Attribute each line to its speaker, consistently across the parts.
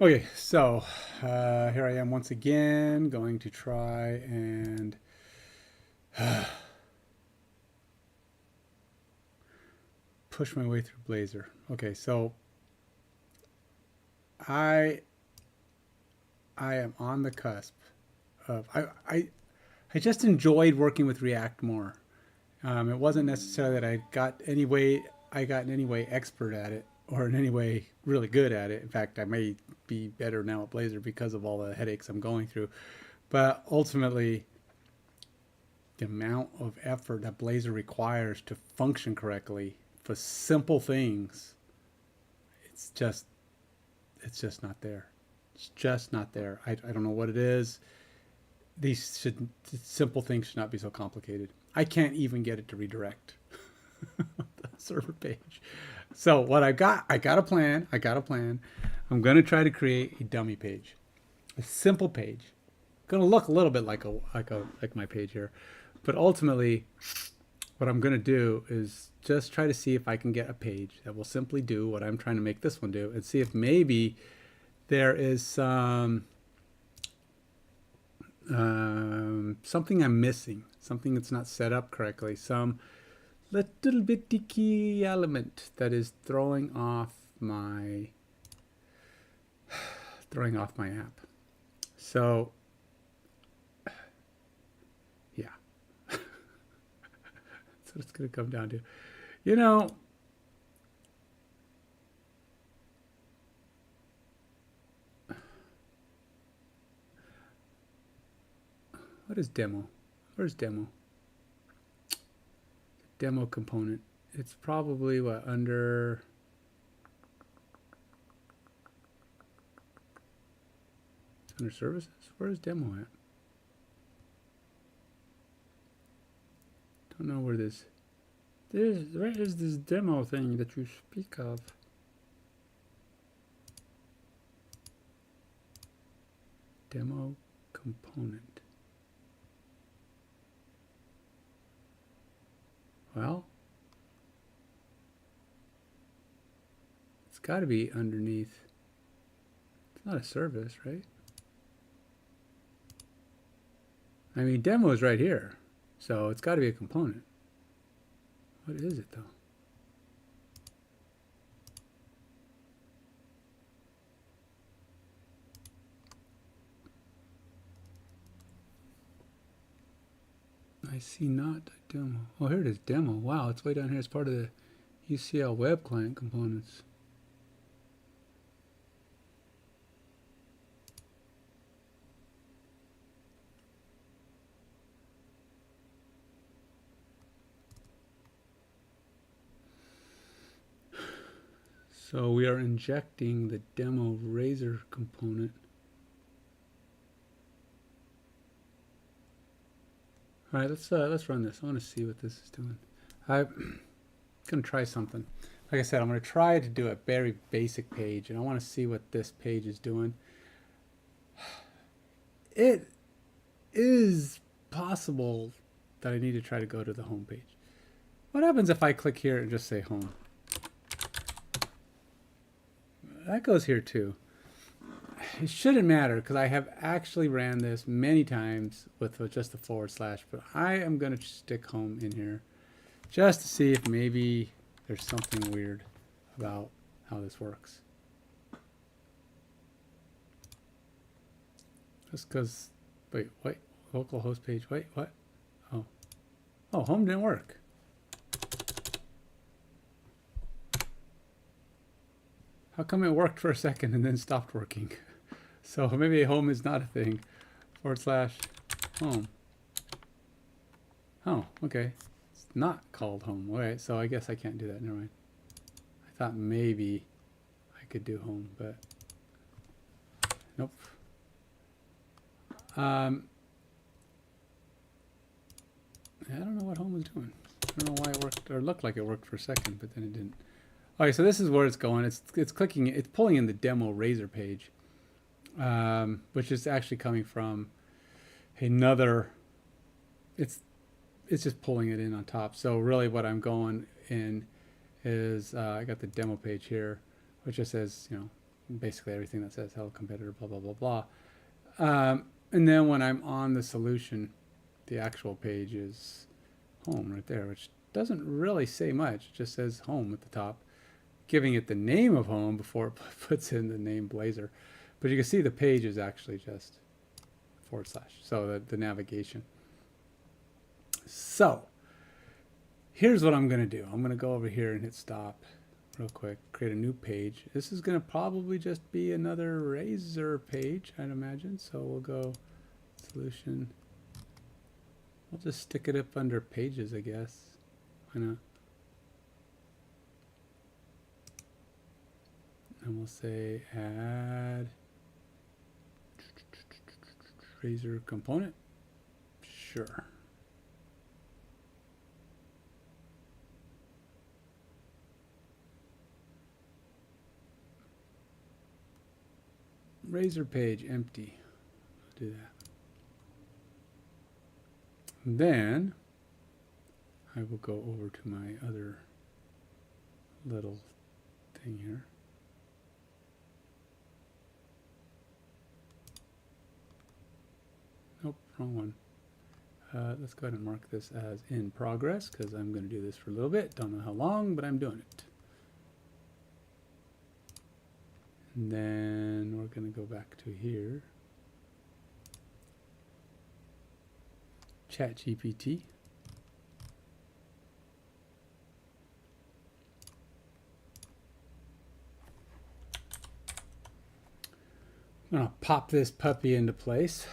Speaker 1: Okay, so here I am once again going to try and push my way through Blazor. Okay, so I I am on the cusp of I just enjoyed working with React more. It wasn't necessarily that I got in any way expert at it or in any way really good at it. In fact, I may be better now at Blazor because of all the headaches I'm going through. But ultimately, the amount of effort that Blazor requires to function correctly for simple things, it's just it's just not there. It's just not there. I don't know what it is. Simple things should not be so complicated. I can't even get it to redirect the server page. So what I got a plan. I got a plan. I'm going to try to create a dummy page, a simple page. Going to look a little bit like my page here, but ultimately, what I'm going to do is just try to see if I can get a page that will simply do what I'm trying to make this one do, and see if maybe there is something I'm missing, something that's not set up correctly, some little bitty key element that is throwing off my app. So yeah, that's what it's going to come down to. You know, what is demo? Where's demo? Demo component. It's probably what, under services. Where is demo at? Don't know where this. Where is this demo thing that you speak of? Demo component. Well, it's got to be underneath. It's not a service, right? I mean, demo is right here, so it's got to be a component. What is it, though? I see not a demo. Oh, here it is, demo. Wow, it's way down here. It's part of the UCL web client components. So we are injecting the demo razor component. All right, let's run this. I want to see what this is doing. I'm gonna try something. Like I said, I'm gonna try to do a very basic page, and I want to see what this page is doing. It is possible that I need to try to go to the home page. What happens if I click here and just say home? That goes here too. It shouldn't matter because I have actually ran this many times with just a /, but I am going to stick home in here just to see if maybe there's something weird about how this works. Just because, wait, local host page, wait, what? Oh, home didn't work. How come it worked for a second and then stopped working? So maybe home is not a thing. / home. Oh, okay. It's not called home. All right, so I guess I can't do that. Never mind. I thought maybe I could do home, but nope. I don't know what home was doing. I don't know why it worked, or looked like it worked for a second, but then it didn't. Okay, so this is where it's going. It's clicking. It's pulling in the demo razor page, which is actually coming from another. It's just pulling it in on top. So really, what I'm going in is I got the demo page here, which just says basically everything that says hello competitor, blah, blah, blah, blah. And then when I'm on the solution, the actual page is home right there, which doesn't really say much. It just says home at the top, giving it the name of home before it puts in the name Blazor. But you can see the page is actually just /. So the navigation. So here's what I'm going to do. I'm going to go over here and hit stop real quick, create a new page. This is going to probably just be another Razor page, I'd imagine. So we'll go solution. We'll just stick it up under pages, I guess. Why not? And we'll say add Razor component. Sure. Razor page empty. I'll do that. And then I will go over to my other little thing here. Nope, wrong one. Let's go ahead and mark this as in progress because I'm going to do this for a little bit. Don't know how long, but I'm doing it. And then we're going to go back to here. ChatGPT. I'm going to pop this puppy into place.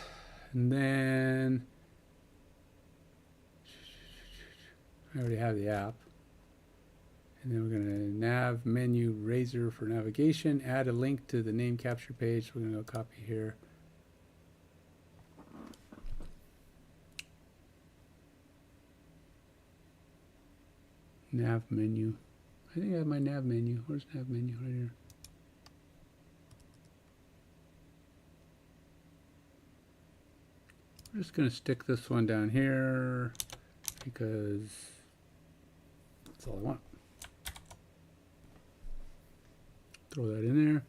Speaker 1: And then I already have the app. And then we're going to nav menu Razor for navigation, add a link to the name capture page. We're going to go copy here. Nav menu. I think I have my nav menu. Where's nav menu? Right here. I'm just going to stick this one down here because that's all I want. Throw that in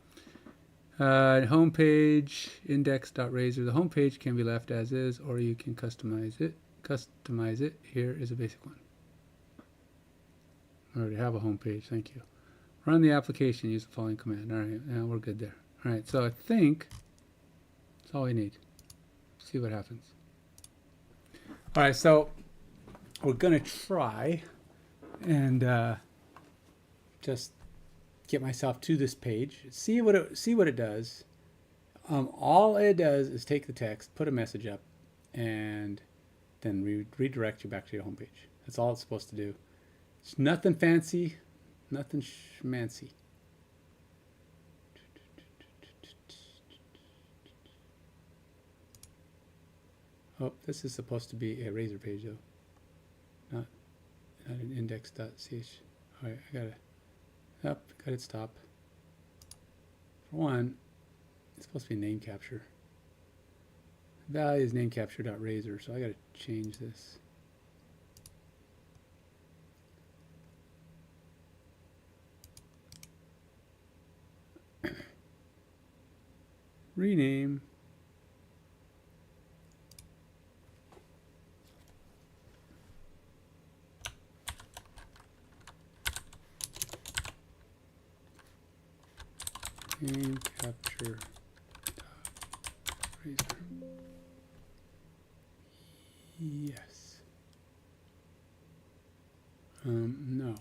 Speaker 1: there. Home page, index.razor. The home page can be left as is, or you can customize it. Here is a basic one. I already have a home page. Thank you. Run the application. Use the following command. All right, now we're good there. All right, so I think that's all we need. See what happens. All right, so we're gonna try and just get myself to this page. See what it does. All it does is take the text, put a message up, and then redirect you back to your home page. That's all it's supposed to do. It's nothing fancy, nothing schmancy. Oh, this is supposed to be a Razor page though, not an index.ch. All right, I got it stop. For one, it's supposed to be name capture. Value is name capture.razor, so I got to change this. Rename. Name capture Razor. Yes. No.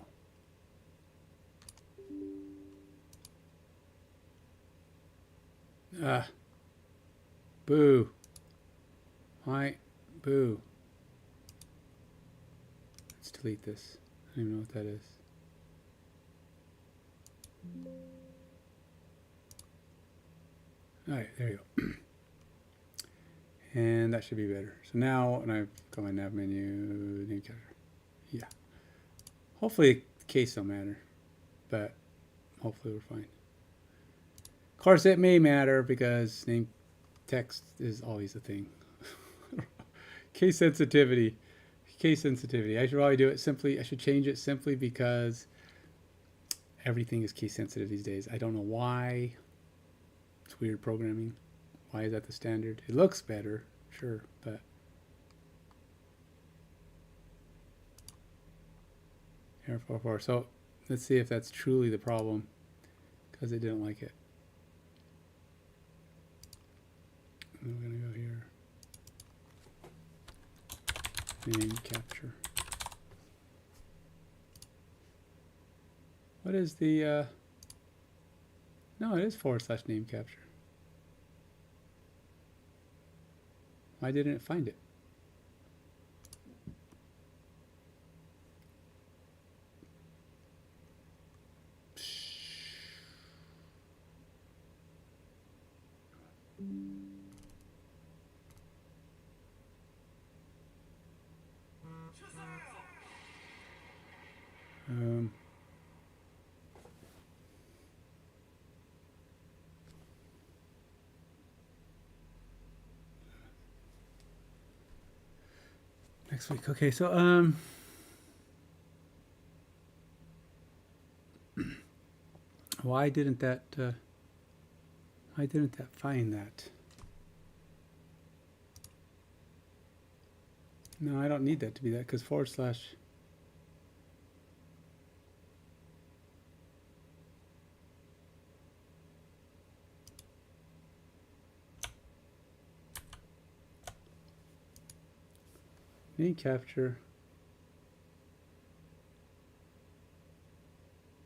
Speaker 1: Boo. Why? Boo. Let's delete this. I don't even know what that is. All right, there you go. And that should be better. So now, and I've got my nav menu, name capture. Yeah. Hopefully the case don't matter, but hopefully we're fine. Of course, it may matter because name text is always a thing. Case sensitivity. Case sensitivity. I should probably do it simply. I should change it simply because everything is case sensitive these days. I don't know why. It's weird programming. Why is that the standard? It looks better, sure, but error 44. So let's see if that's truly the problem, because it didn't like it. And we're going to go here. Name capture. What is the, no, it is / name capture. Why didn't it find it? Next week. Okay, so why didn't that find that? No, I don't need that to be that, because / name capture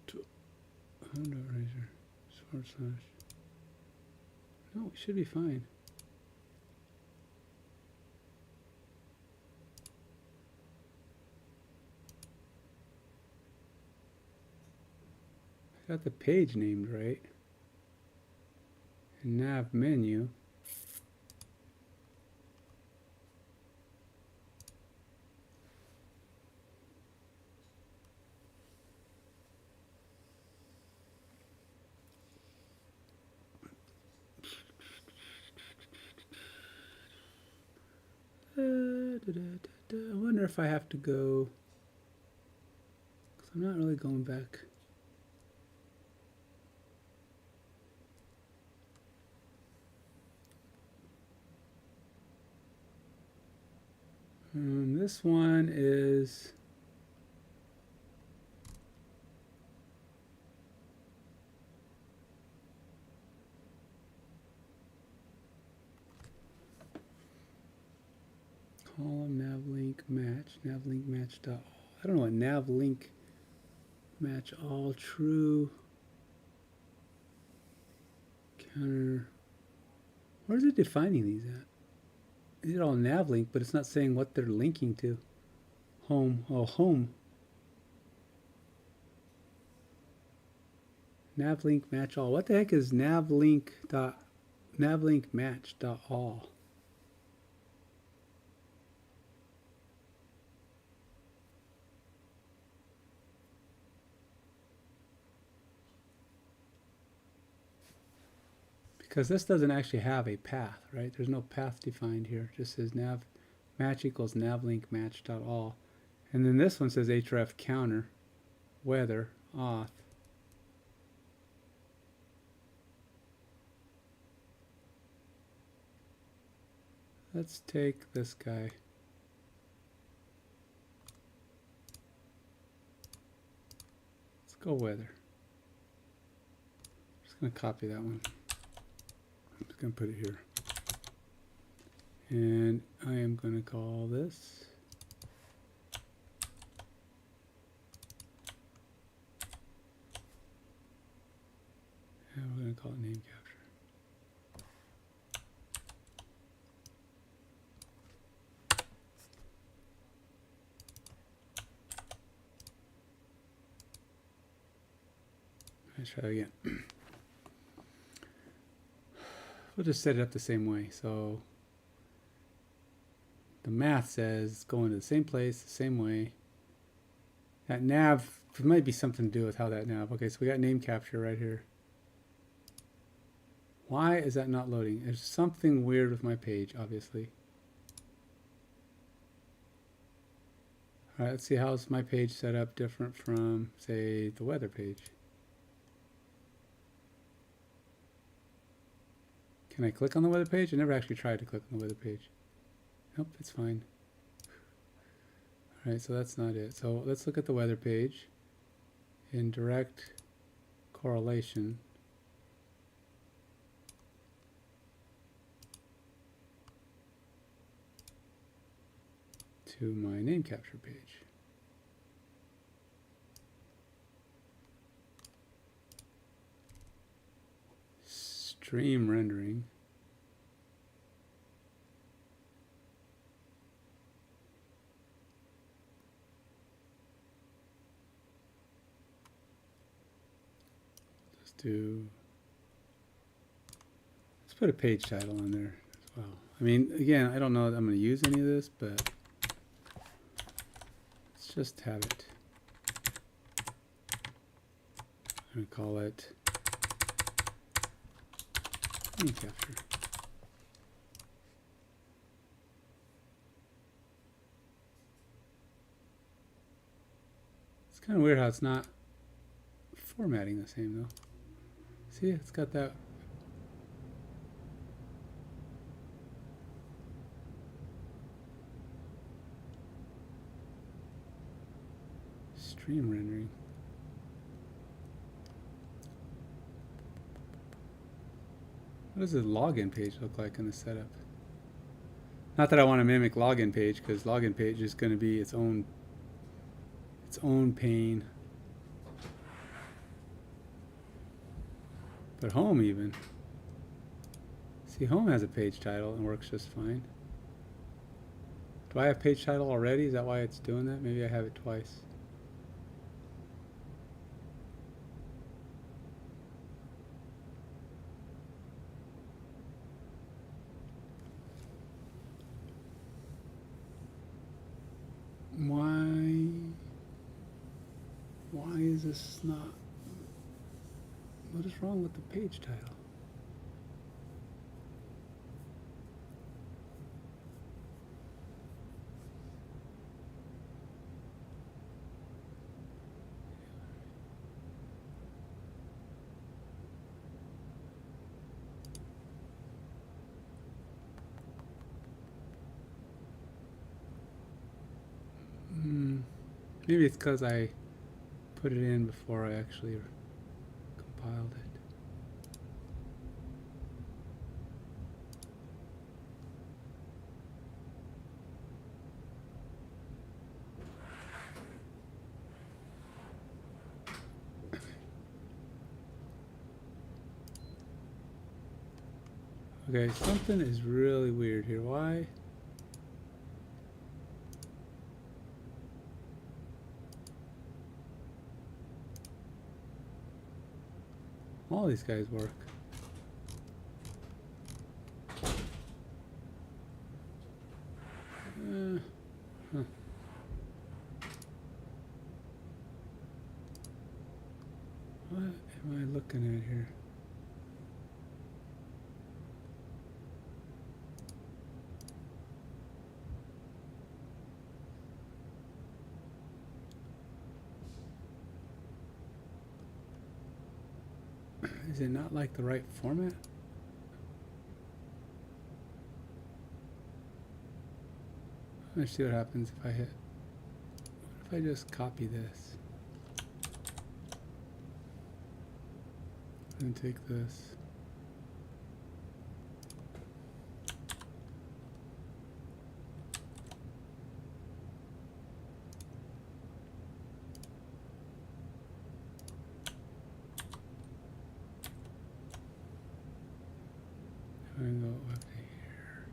Speaker 1: to razor / no, it should be fine. I got the page named right. And nav menu. I wonder if I have to go, because I'm not really going back. This one is column navlink match dot. I don't know what navlink match all true counter. Where's it defining these at? These are all navlink, but it's not saying what they're linking to. Home. Oh, home. Navlink match all. What the heck is navlink match dot all? Because this doesn't actually have a path, right? There's no path defined here. It just says nav match equals navlink match dot all. And then this one says href counter weather auth. Let's take this guy. Let's go weather. I'm just going to copy that one. I'm just going to put it here. And I am going to call this and we're going to call it name capture. Let's try it again. We'll just set it up the same way. So the math says going to the same place, the same way. That nav, there might be something to do with how that nav. Okay, so we got name capture right here. Why is that not loading? There's something weird with my page, obviously. All right, let's see how's my page set up different from, say, the weather page. Can I click on the weather page? I never actually tried to click on the weather page. Nope, it's fine. Alright, so that's not it. So let's look at the weather page in direct correlation. To my name capture page. Stream rendering. Let's put a page title on there as well. I mean, again, I don't know that I'm going to use any of this, but let's just have it. I'm going to call it name capture. It's kind of weird how it's not formatting the same though. See, it's got that. Stream rendering. What does the login page look like in the setup? Not that I want to mimic login page, because login page is going to be its own pain. But home even. See, home has a page title and works just fine. Do I have page title already? Is that why it's doing that? Maybe I have it twice. Why is this not? What is wrong with the page title? Maybe it's because I put it in before I actually compiled it. Okay, something is really weird here. Why? All these guys work. Huh. What am I looking at here? Is it not like the right format? Let's see what happens if I hit. What if I just copy this and take this? I'm going to go up to here.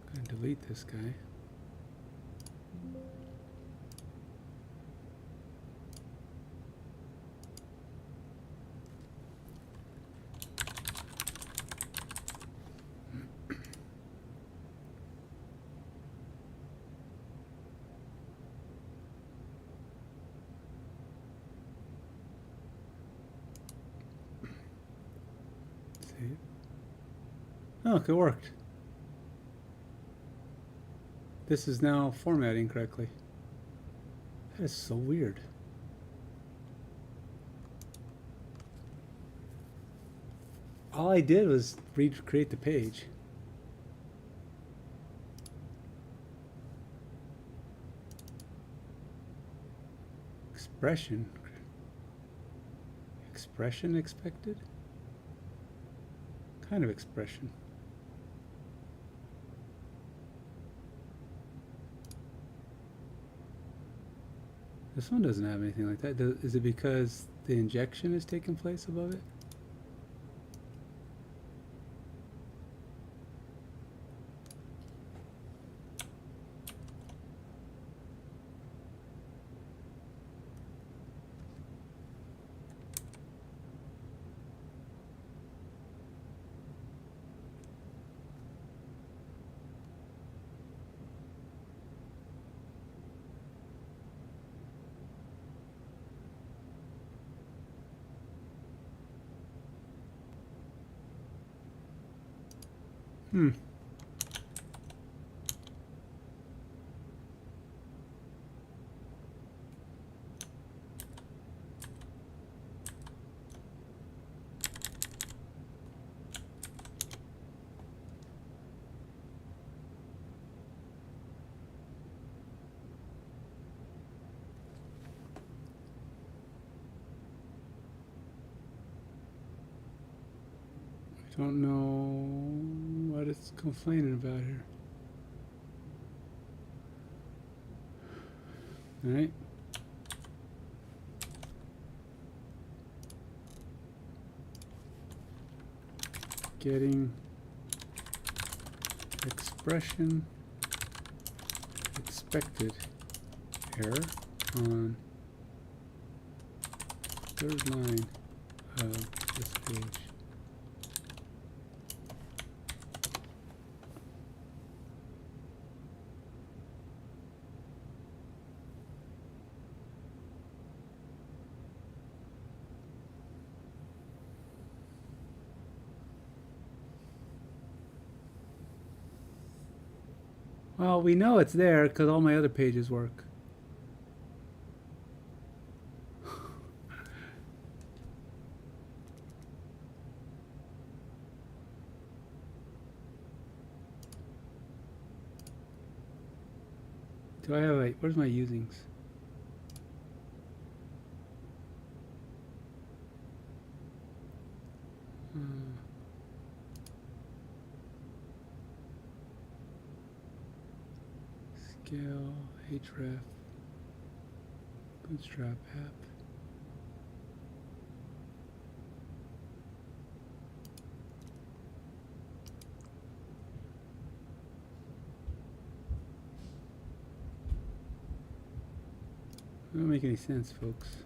Speaker 1: I'm going to delete this guy. Save. Oh, look, it worked. This is now formatting correctly. That is so weird. all I did was recreate the page. Expression. Expression expected? Kind of expression. This one doesn't have anything like that. Is it because the injection is taking place above it? Hmm. I don't know what it's complaining about here. All right. Getting expression expected error on third line of this page. Well, we know it's there because all my other pages work. Do I have a, where's my usings? Scale, href, bootstrap app. That don't make any sense, folks.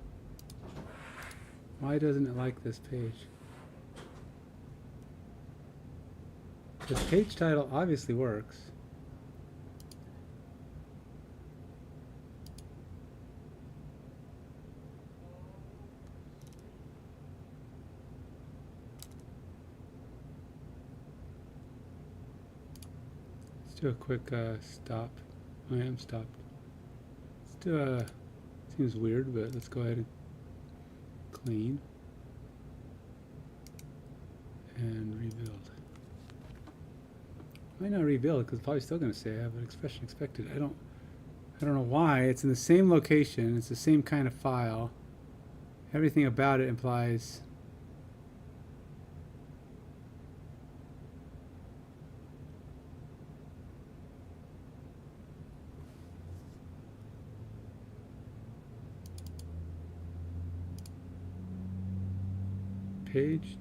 Speaker 1: Why doesn't it like this page? The page title obviously works. Let's do a quick stop. I am stopped. Let's do a, seems weird, but let's go ahead and clean and rebuild. Might not rebuild because it's probably still going to say I have an expression expected. I don't know why. It's in the same location. It's the same kind of file. Everything about it implies page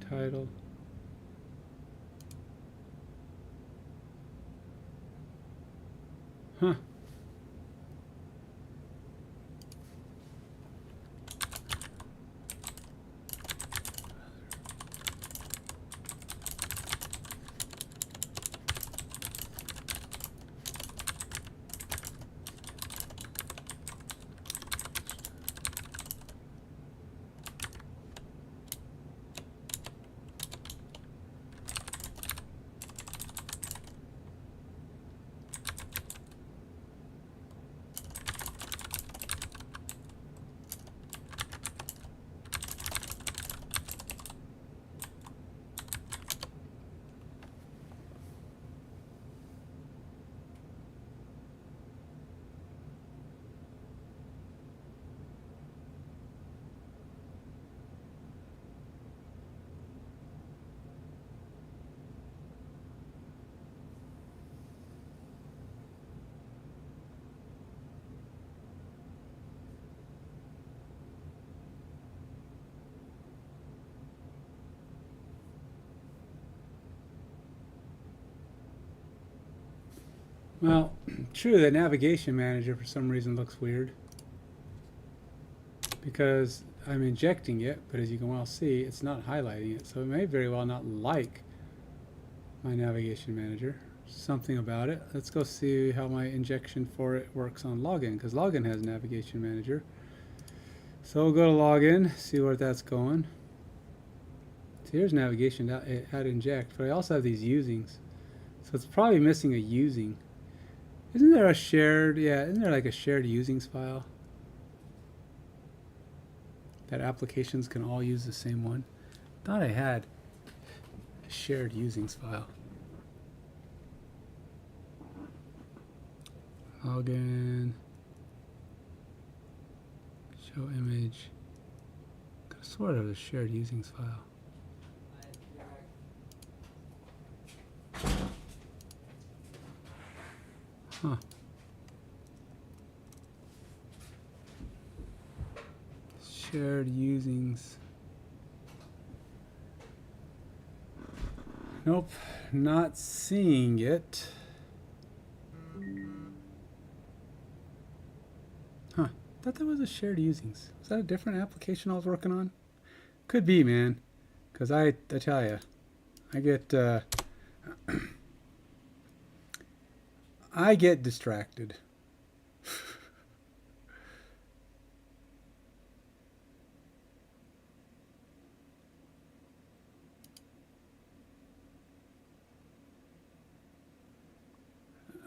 Speaker 1: title. Huh. Well, true, the navigation manager for some reason looks weird because I'm injecting it, but as you can well see, it's not highlighting it. So it may very well not like my navigation manager. Something about it. Let's go see how my injection for it works on login, because login has navigation manager. So we'll go to login, see where that's going. So here's navigation at inject, but I also have these usings. So it's probably missing a using. Isn't there a shared, yeah, isn't there like a shared usings file? That applications can all use the same one. Thought I had a shared usings file. Login. Show image. Could have sworn it was a shared usings file. Huh. Shared usings. Nope, not seeing it. Huh, thought that was a shared usings. Was that a different application I was working on? Could be, man. Because I tell you, I get I get distracted.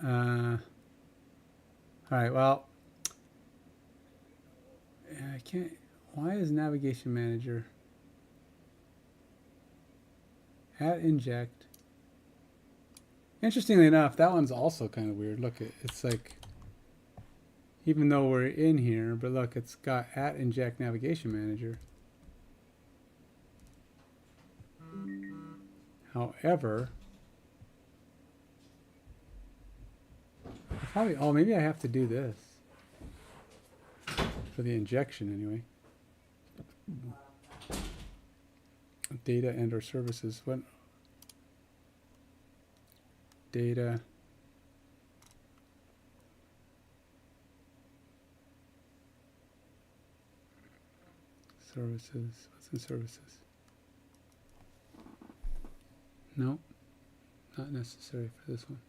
Speaker 1: All right, well, I can't. Why is navigation manager at inject? Interestingly enough, that one's also kind of weird. Look, it's like, even though we're in here, but look, it's got at inject navigation manager. However, probably, oh, maybe I have to do this for the injection anyway. Data and or services. What? Data. Services. What's in services? No, not necessary for this one.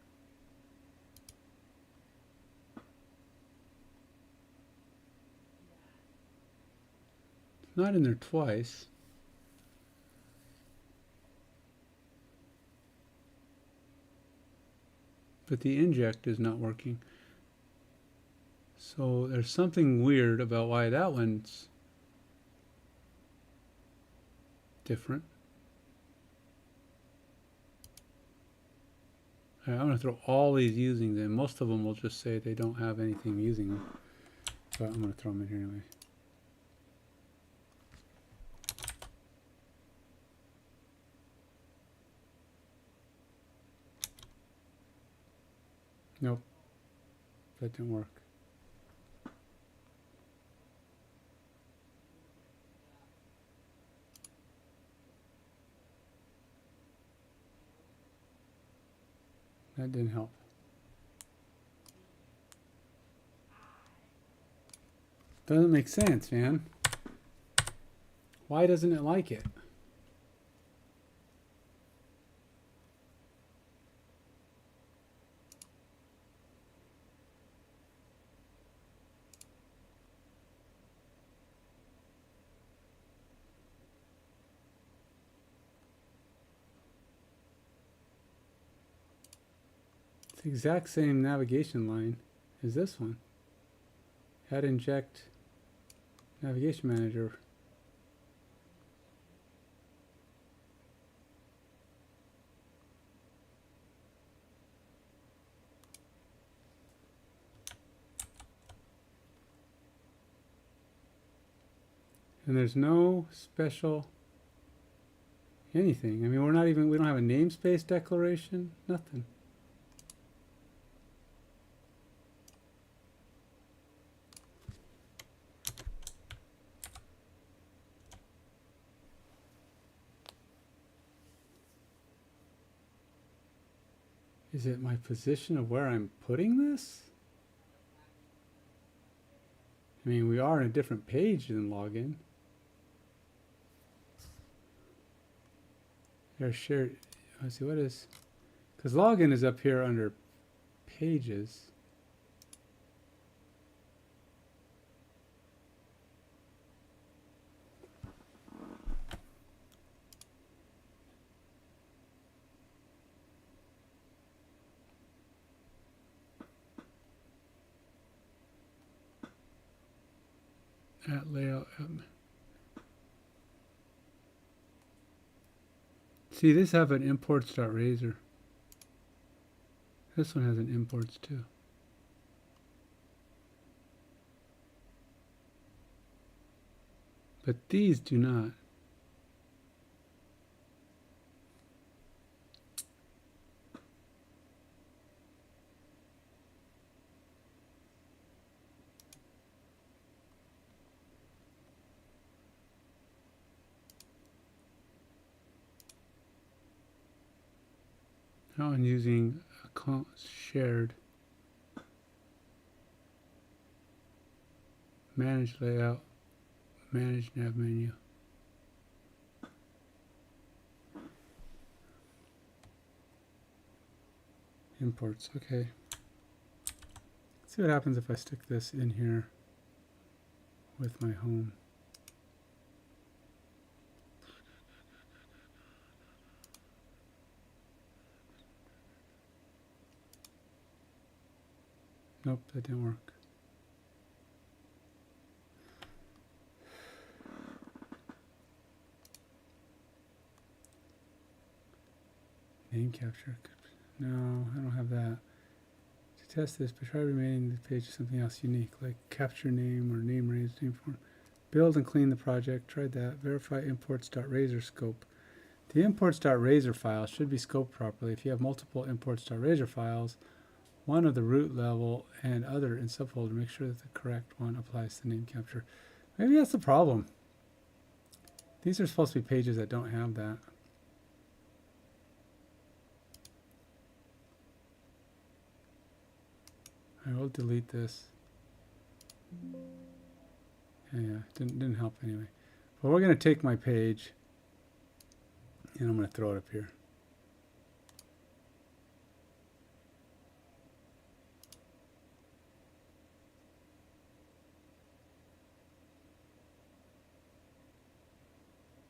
Speaker 1: It's not in there twice. But the inject is not working. So there's something weird about why that one's different. All right, I'm going to throw all these usings in. Most of them will just say they don't have anything using them. But I'm going to throw them in here anyway. Nope, that didn't work. That didn't help. Doesn't make sense, man. Why doesn't it like it? It's the exact same navigation line as this one. Add inject navigation manager. And there's no special anything. I mean, we don't have a namespace declaration, nothing. Is it my position of where I'm putting this? I mean, we are in a different page than login. There's shared. Let's see, what is... Because login is up here under pages. At layout. See, this have an imports.razor. This one has an imports too. But these do not. Now I'm using account shared. Manage layout. Manage nav menu. Imports, okay. Let's see what happens if I stick this in here with my home. Nope, that didn't work. Name capture. No, I don't have that. To test this, but try remaining the page is something else unique, like capture name or name range, name form. Build and clean the project. Tried that. Verify imports.razor scope. The imports.razor file should be scoped properly. If you have multiple imports.razor files, one of the root level and other in subfolder, make sure that the correct one applies to name capture. Maybe that's the problem. These are supposed to be pages that don't have that. I will delete this. Yeah, didn't help anyway. But we're going to take my page and I'm going to throw it up here.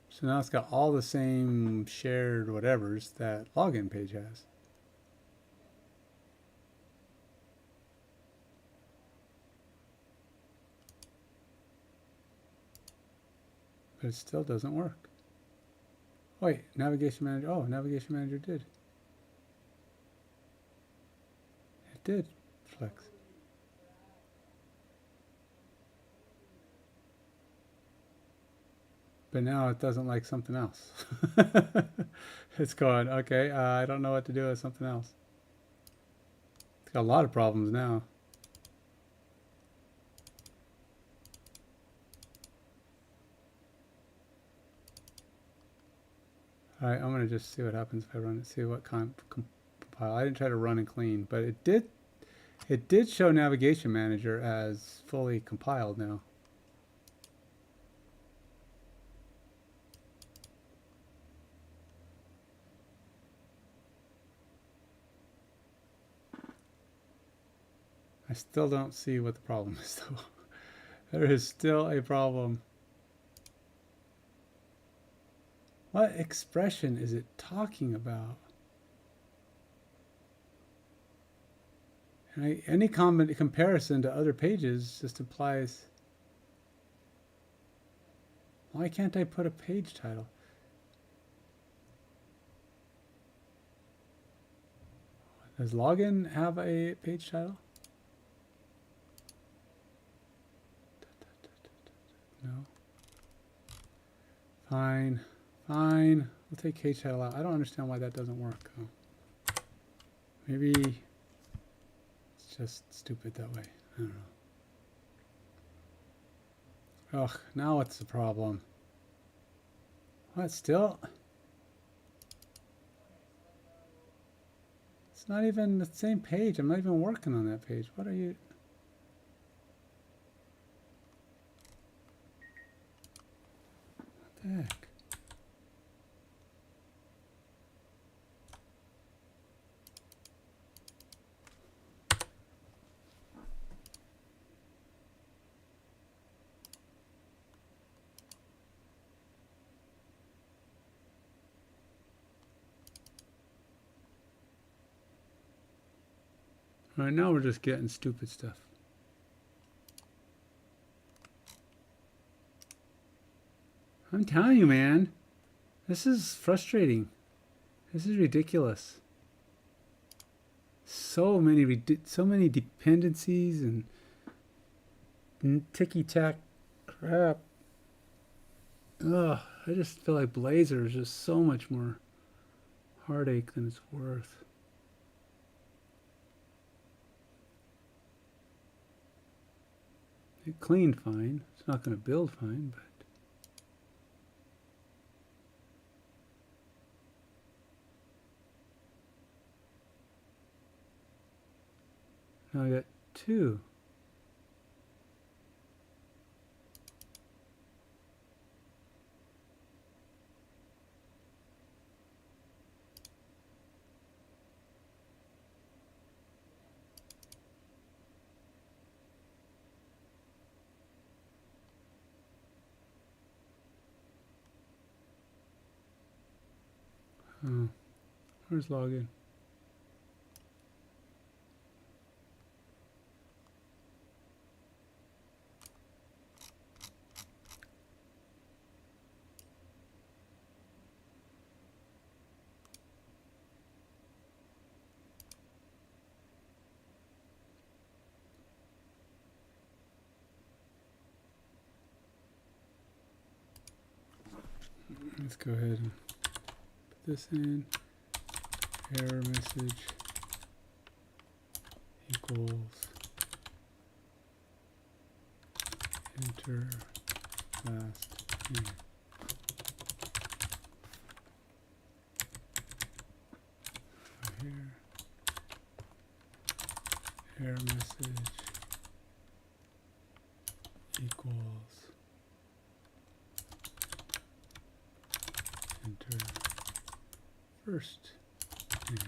Speaker 1: So now it's got all the same shared whatevers that login page has. But it still doesn't work. Wait, navigation manager. Oh, navigation manager did. It did flex. But now it doesn't like something else. It's going, okay, I don't know what to do with something else. It's got a lot of problems now. All right, I'm going to just see what happens if I run it, see what compile. I didn't try to run and clean, but it did show Navigation Manager as fully compiled now. I still don't see what the problem is, though. There is still a problem. What expression is it talking about? And any comparison to other pages just applies. Why can't I put a page title? Does login have a page title? No. Fine. Fine. We'll take page title out. I don't understand why that doesn't work. Oh. Maybe it's just stupid that way. I don't know. Ugh, now what's the problem? What, still? It's not even the same page. I'm not even working on that page. What are you? What the heck? All right, now we're just getting stupid stuff. I'm telling you, man. This is frustrating. This is ridiculous. So many dependencies and ticky-tack crap. Ugh, I just feel like Blazor is just so much more heartache than it's worth. It cleaned fine. It's not going to build fine, but now I got two. Oh, where's login? Let's go ahead and put this in. Error message equals enter last name. So here, error message equals enter first name.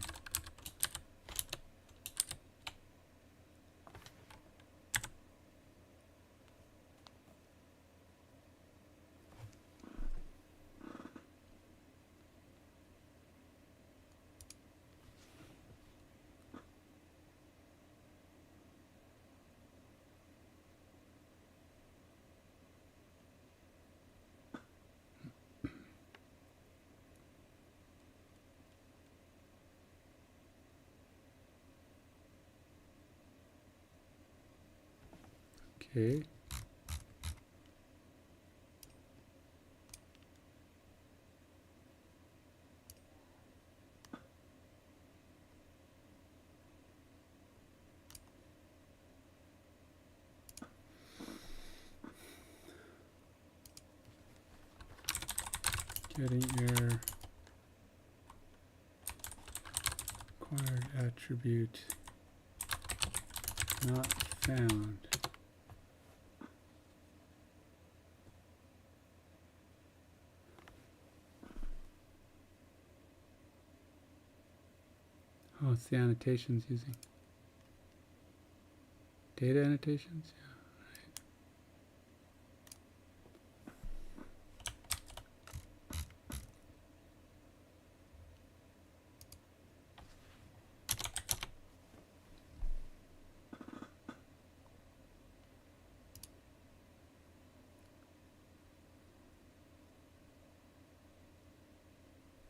Speaker 1: Okay. Getting error acquired attribute not found. Oh, it's the annotations using data annotations. Yeah.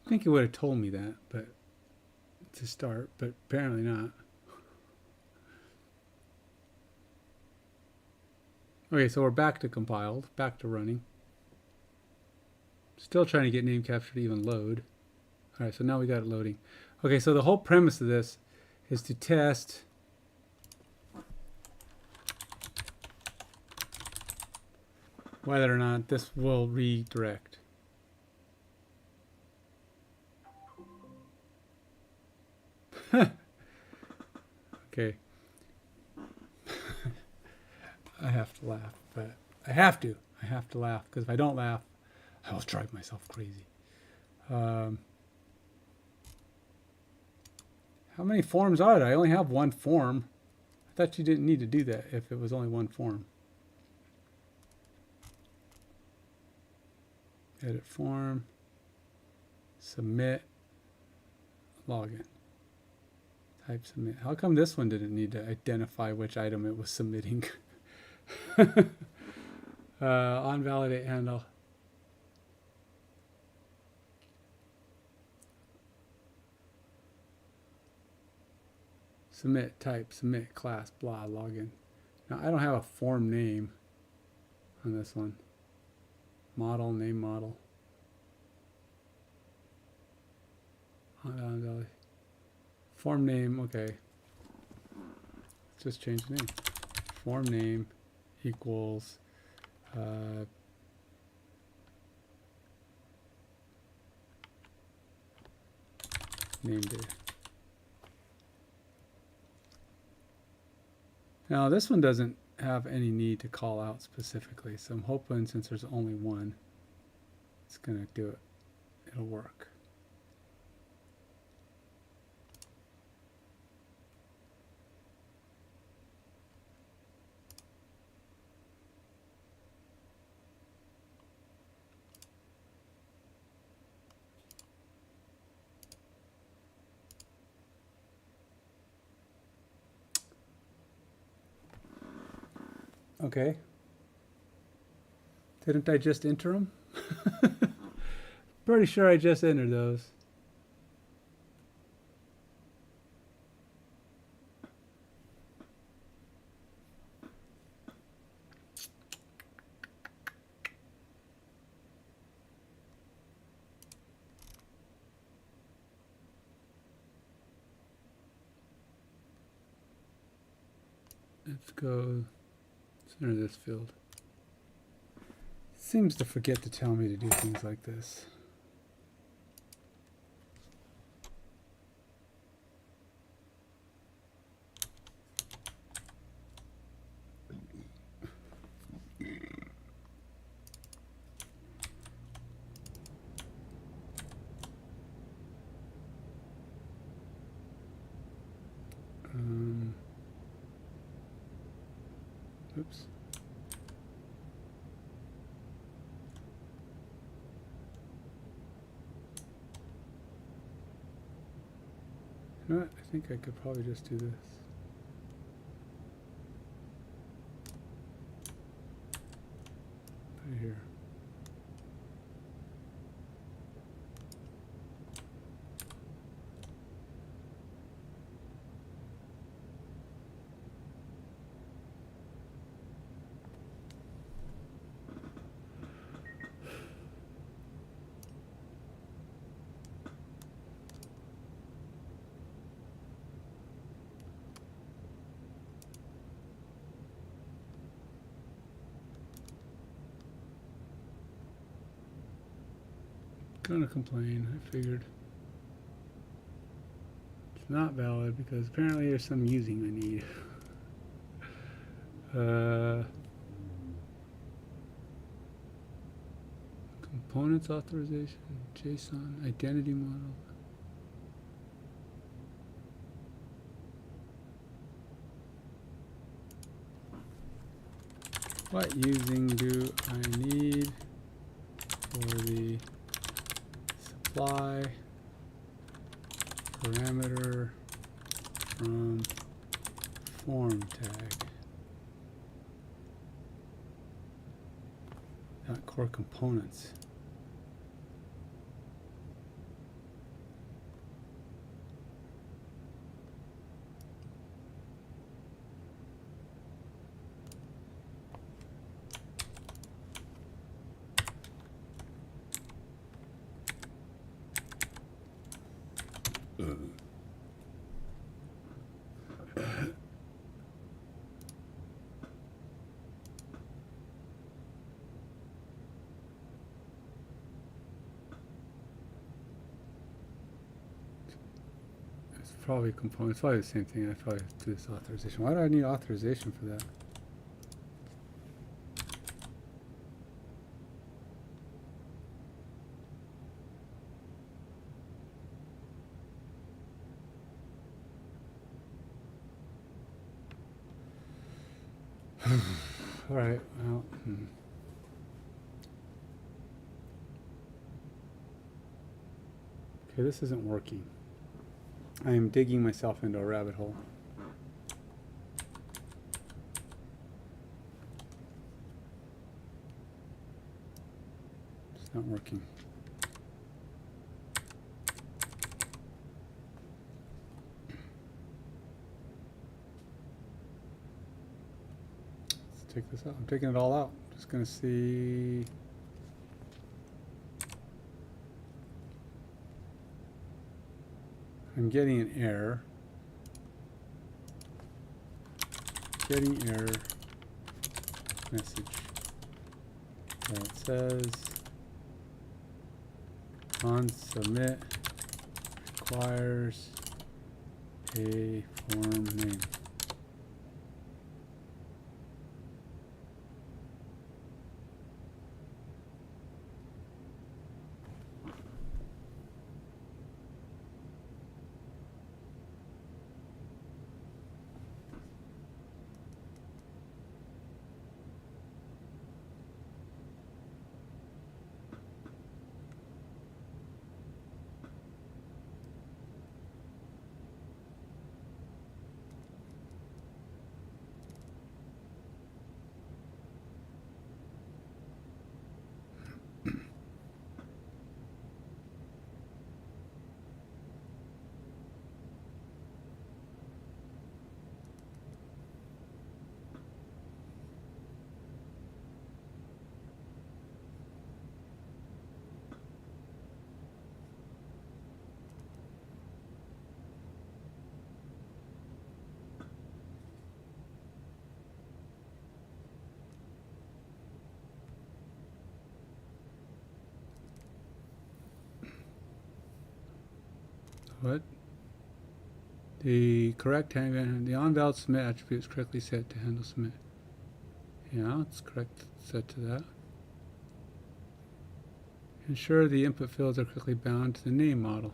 Speaker 1: I think it would have told me that, but to start, but apparently not. Okay, so we're back to compiled, back to running. Still trying to get name capture to even load. All right, so now we got it loading. Okay, so the whole premise of this is to test whether or not this will redirect. Okay. I have to laugh, but I have to. I have to laugh because if I don't laugh, I will drive myself crazy. How many forms are there? I only have one form. I thought you didn't need to do that if it was only one form. Edit form. Submit. Login. Type submit. How come this one didn't need to identify which item it was submitting? On validate handle. Submit, type, submit, class, blah, login. Now I don't have a form name on this one. Model, name model. Form name, okay. Let's just change the name. Form name equals name day. Now this one doesn't have any need to call out specifically, so I'm hoping since there's only one, it's going to do it. It'll work. Okay. Didn't I just enter them? Pretty sure I just entered those. Let's go center this field. Seems to forget to tell me to do things like this. Oops. You know what? I think I could probably just do this. Put it here. Gonna complain, I figured. It's not valid because apparently there's some using I need. Components authorization, JSON, identity model. What using do I need for the supply parameter from form tag? Not core components. probably components. Probably the same thing. I probably have to do this authorization. Why do I need authorization for that? All right. Well. Okay, this isn't working. I am digging myself into a rabbit hole. It's not working. Let's take this out. I'm taking it all out. Just going to see. I'm getting an error. Getting error message that says on submit requires a form name. What? The correct the on-valid submit attribute is correctly set to handle submit. Yeah, it's correct set to that. Ensure the input fields are correctly bound to the name model.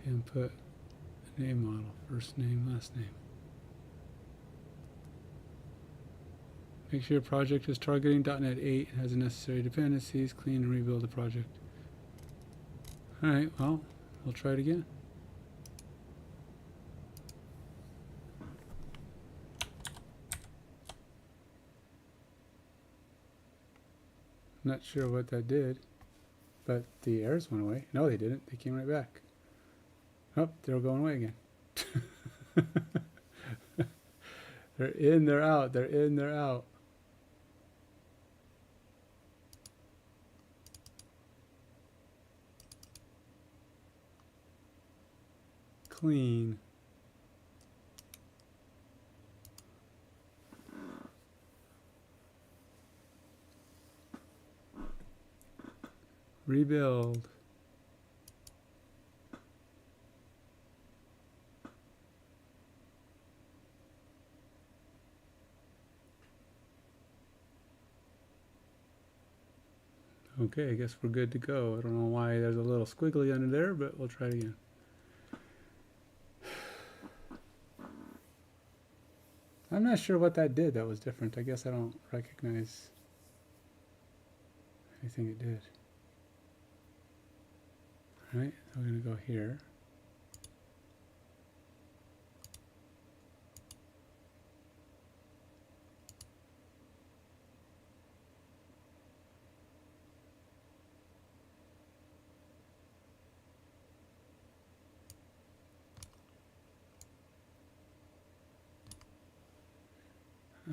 Speaker 1: Input name model, first name, last name. Make sure your project is targeting .NET 8 and has the necessary dependencies. Clean and rebuild the project. Alright, well, we'll try it again. Not sure what that did, but the errors went away. No, they didn't. They came right back. Oh, they're going away again. They're in, they're out. They're in, they're out. Clean. Rebuild. Okay, I guess we're good to go. I don't know why there's a little squiggly under there, but we'll try it again. I'm not sure what that did that was different. I guess I don't recognize anything it did. All right, so we're going to go here.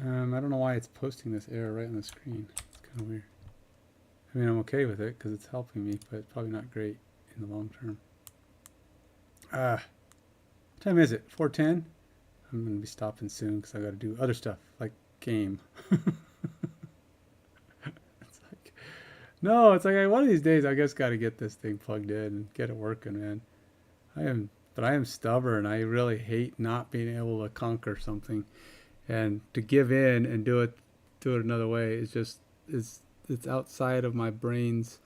Speaker 1: I don't know why it's posting this error right on the screen. It's kind of weird. I mean, I'm okay with it because it's helping me, but it's probably not great in the long term. What time is it? 4:10? I'm going to be stopping soon because I got to do other stuff like game. It's like, no, it's like one of these days I just got to get this thing plugged in and get it working, man. but I am stubborn. I really hate not being able to conquer something, and to give in and do it another way is just it's outside of my brain's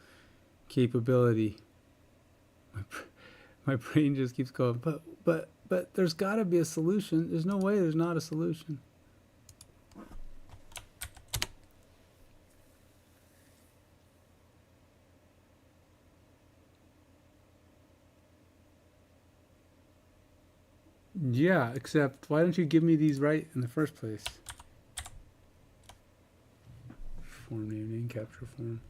Speaker 1: capability. My, my brain just keeps going, but there's got to be a solution. There's no way there's not a solution. Yeah, except why don't you give me these right in the first place? Form name capture form.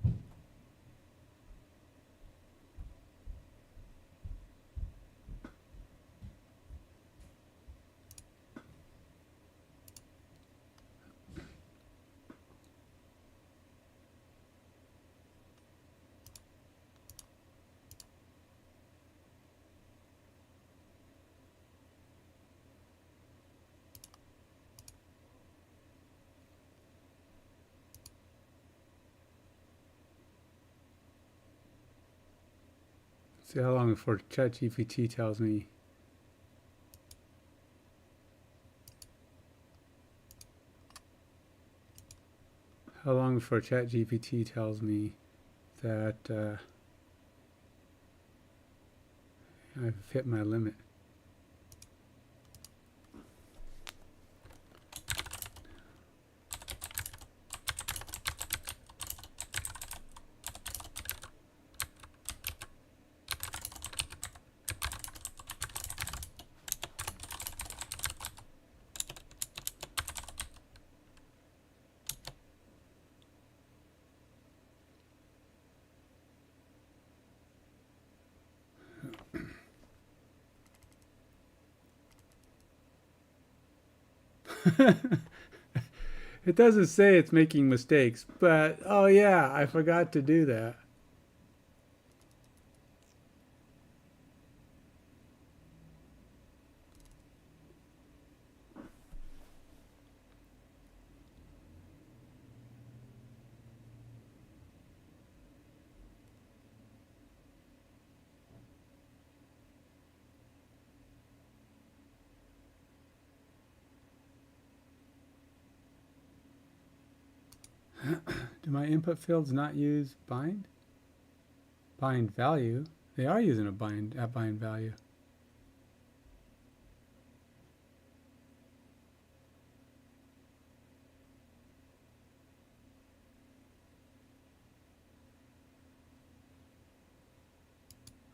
Speaker 1: See how long before ChatGPT tells me. How long before ChatGPT tells me that I've hit my limit? It doesn't say it's making mistakes, but oh yeah, I forgot to do that. Do my input fields not use bind? Bind value? They are using a bind value.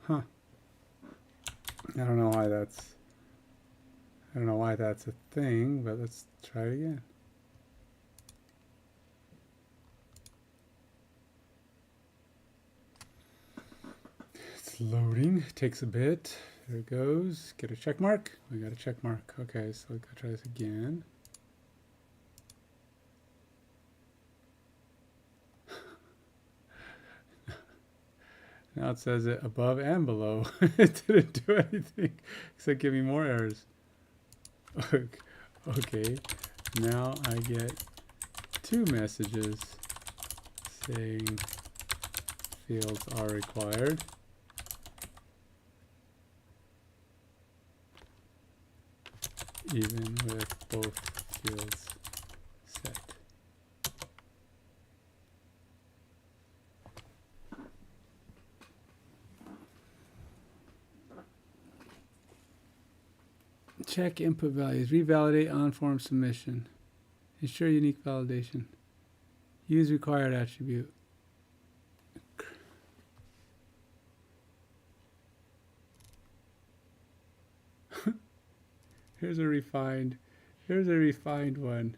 Speaker 1: Huh. I don't know why that's a thing, but let's try it again. It's loading. Takes a bit. There it goes. Get a check mark. We got a check mark. Okay, so we gotta try this again. Now it says it above and below. It didn't do anything except give me more errors. Okay, now I get 2 messages saying fields are required. Even with both fields set. Check input values. Revalidate on form submission. Ensure unique validation. Use required attribute. Here's a refined one.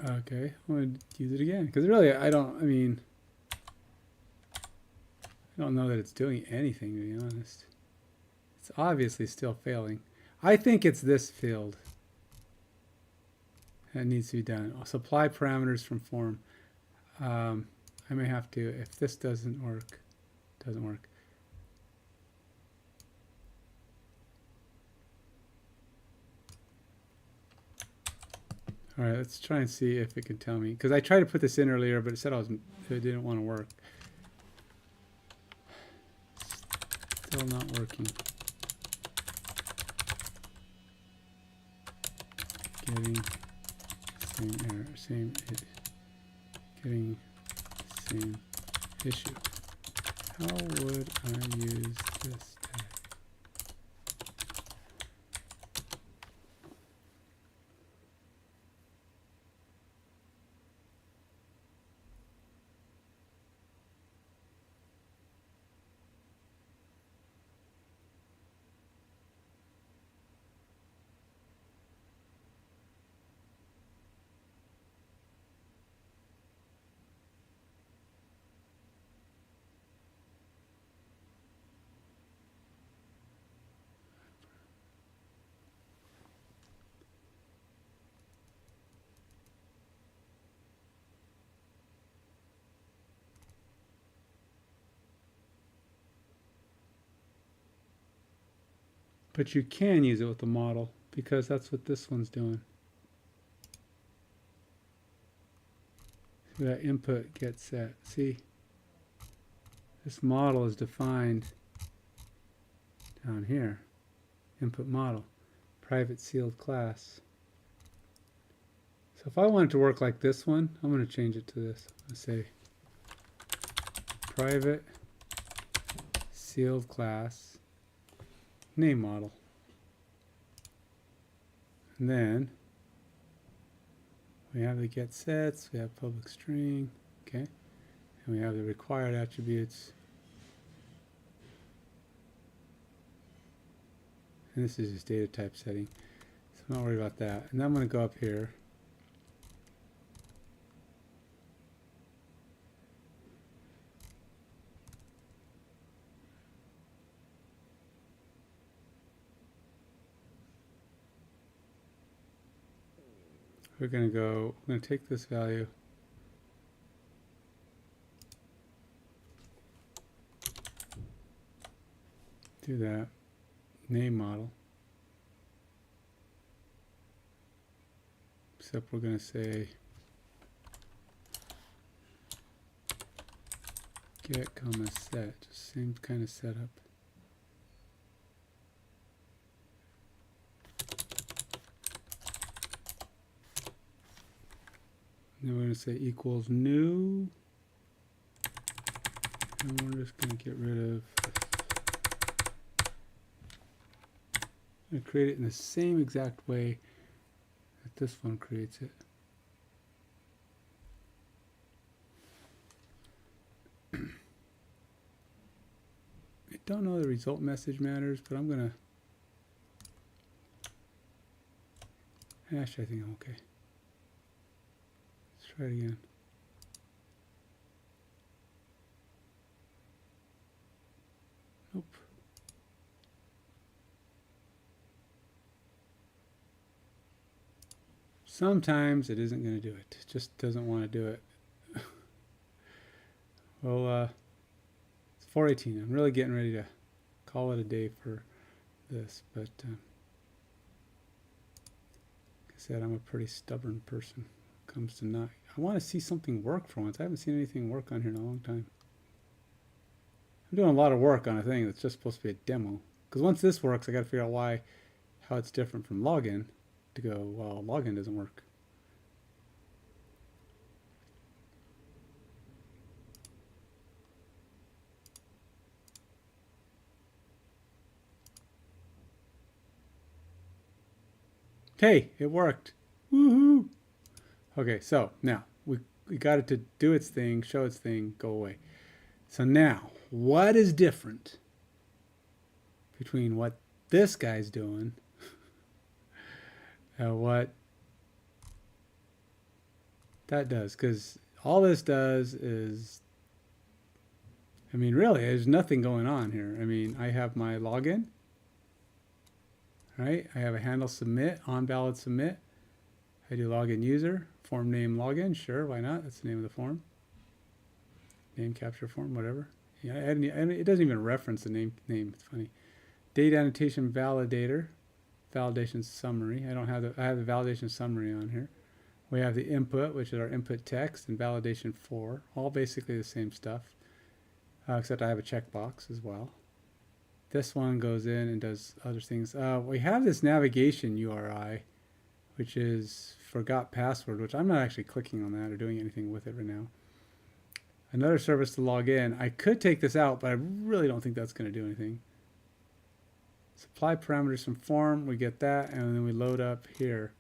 Speaker 1: Okay, I'm going to use it again. Because really, I don't know that it's doing anything, to be honest. It's obviously still failing. I think it's this field that needs to be done. I'll supply parameters from form. I may have to, if this doesn't work. All right, let's try and see if it can tell me. Because I tried to put this in earlier, but it said it didn't want to work. Still not working. Getting same error, getting same issue. How would I use this tag? But you can use it with the model because that's what this one's doing. So that input gets set. See, this model is defined down here. Input model, private sealed class. So if I want it to work like this one, I'm going to change it to this. Let's say private sealed class name model. And then we have the get sets, we have public string, okay, and we have the required attributes. And this is just data type setting, so I'm not worried about that. And then I'm going to go up here. We're going to take this value, do that, name model, except we're going to say get comma set, same kind of setup. Then we're going to say equals new, and we're just going to get rid of, I'm going to create it in the same exact way that this one creates it. I don't know the result message matters, but I'm going to hash, I think I'm okay. Try it again. Nope. Sometimes it isn't going to do it. It just doesn't want to do it. Well, it's 4:18. I'm really getting ready to call it a day for this, but like I said, I'm a pretty stubborn person. Comes to not, I want to see something work for once. I haven't seen anything work on here in a long time. I'm doing a lot of work on a thing that's just supposed to be a demo. Because once this works, I got to figure out how it's different from login to go, well, login doesn't work. Hey, it worked. Woohoo! Okay, so now we got it to do its thing, show its thing, go away. So now, what is different between what this guy's doing and what that does? Because all this does is, I mean, really, there's nothing going on here. I mean, I have my login, right? I have a handle submit, on valid submit. I do login user, form name login, sure, why not? That's the name of the form. Name capture form, whatever. Yeah, it doesn't even reference the name. It's funny. Date annotation validator, validation summary. I have the validation summary on here. We have the input, which is our input text, and validation for, all basically the same stuff, except I have a checkbox as well. This one goes in and does other things. We have this navigation URI, which is forgot password, which I'm not actually clicking on that or doing anything with it right now. Another service to log in. I could take this out, but I really don't think that's going to do anything. Supply parameters from form, we get that, and then we load up here.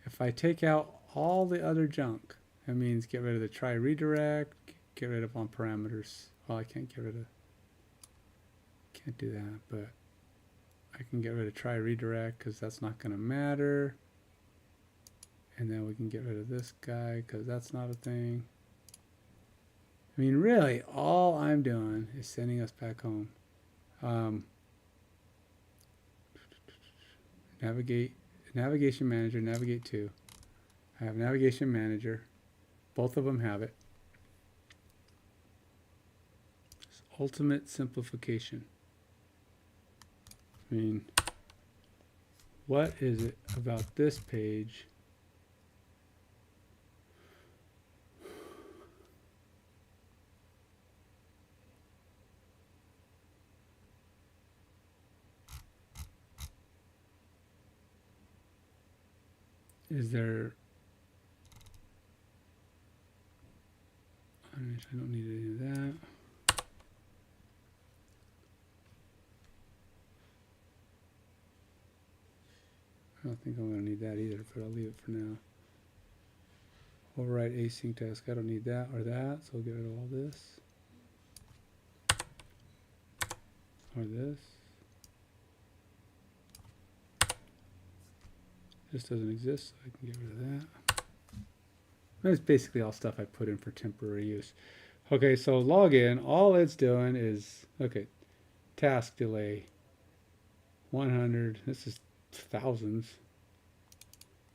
Speaker 1: If I take out all the other junk, that means get rid of the try redirect, get rid of on parameters. Well, I can't get rid of, can't do that, but I can get rid of try redirect because that's not going to matter. And then we can get rid of this guy because that's not a thing. I mean, really, all I'm doing is sending us back home. Navigation manager, navigate to. I have navigation manager. Both of them have it. It's ultimate simplification. I mean, what is it about this page? Is there, I don't need any of that. I don't think I'm going to need that either, but I'll leave it for now. Override async task, I don't need that or that, so we'll get rid of all this. Or this. This doesn't exist, so I can get rid of that. That's basically all stuff I put in for temporary use. Okay, so login, all it's doing is, okay, task delay, 100, this is thousands.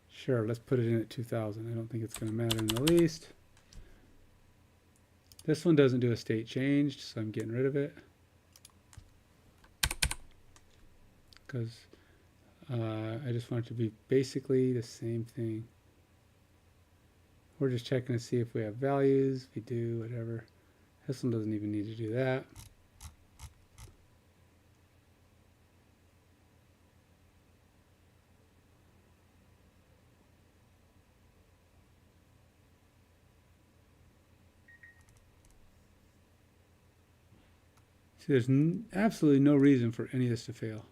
Speaker 1: Sure, let's put it in at 2000. I don't think it's going to matter in the least. This one doesn't do a state change, so I'm getting rid of it. Because I just want it to be basically the same thing. We're just checking to see if we have values. If we do, whatever. This one doesn't even need to do that. See, there's absolutely no reason for any of this to fail.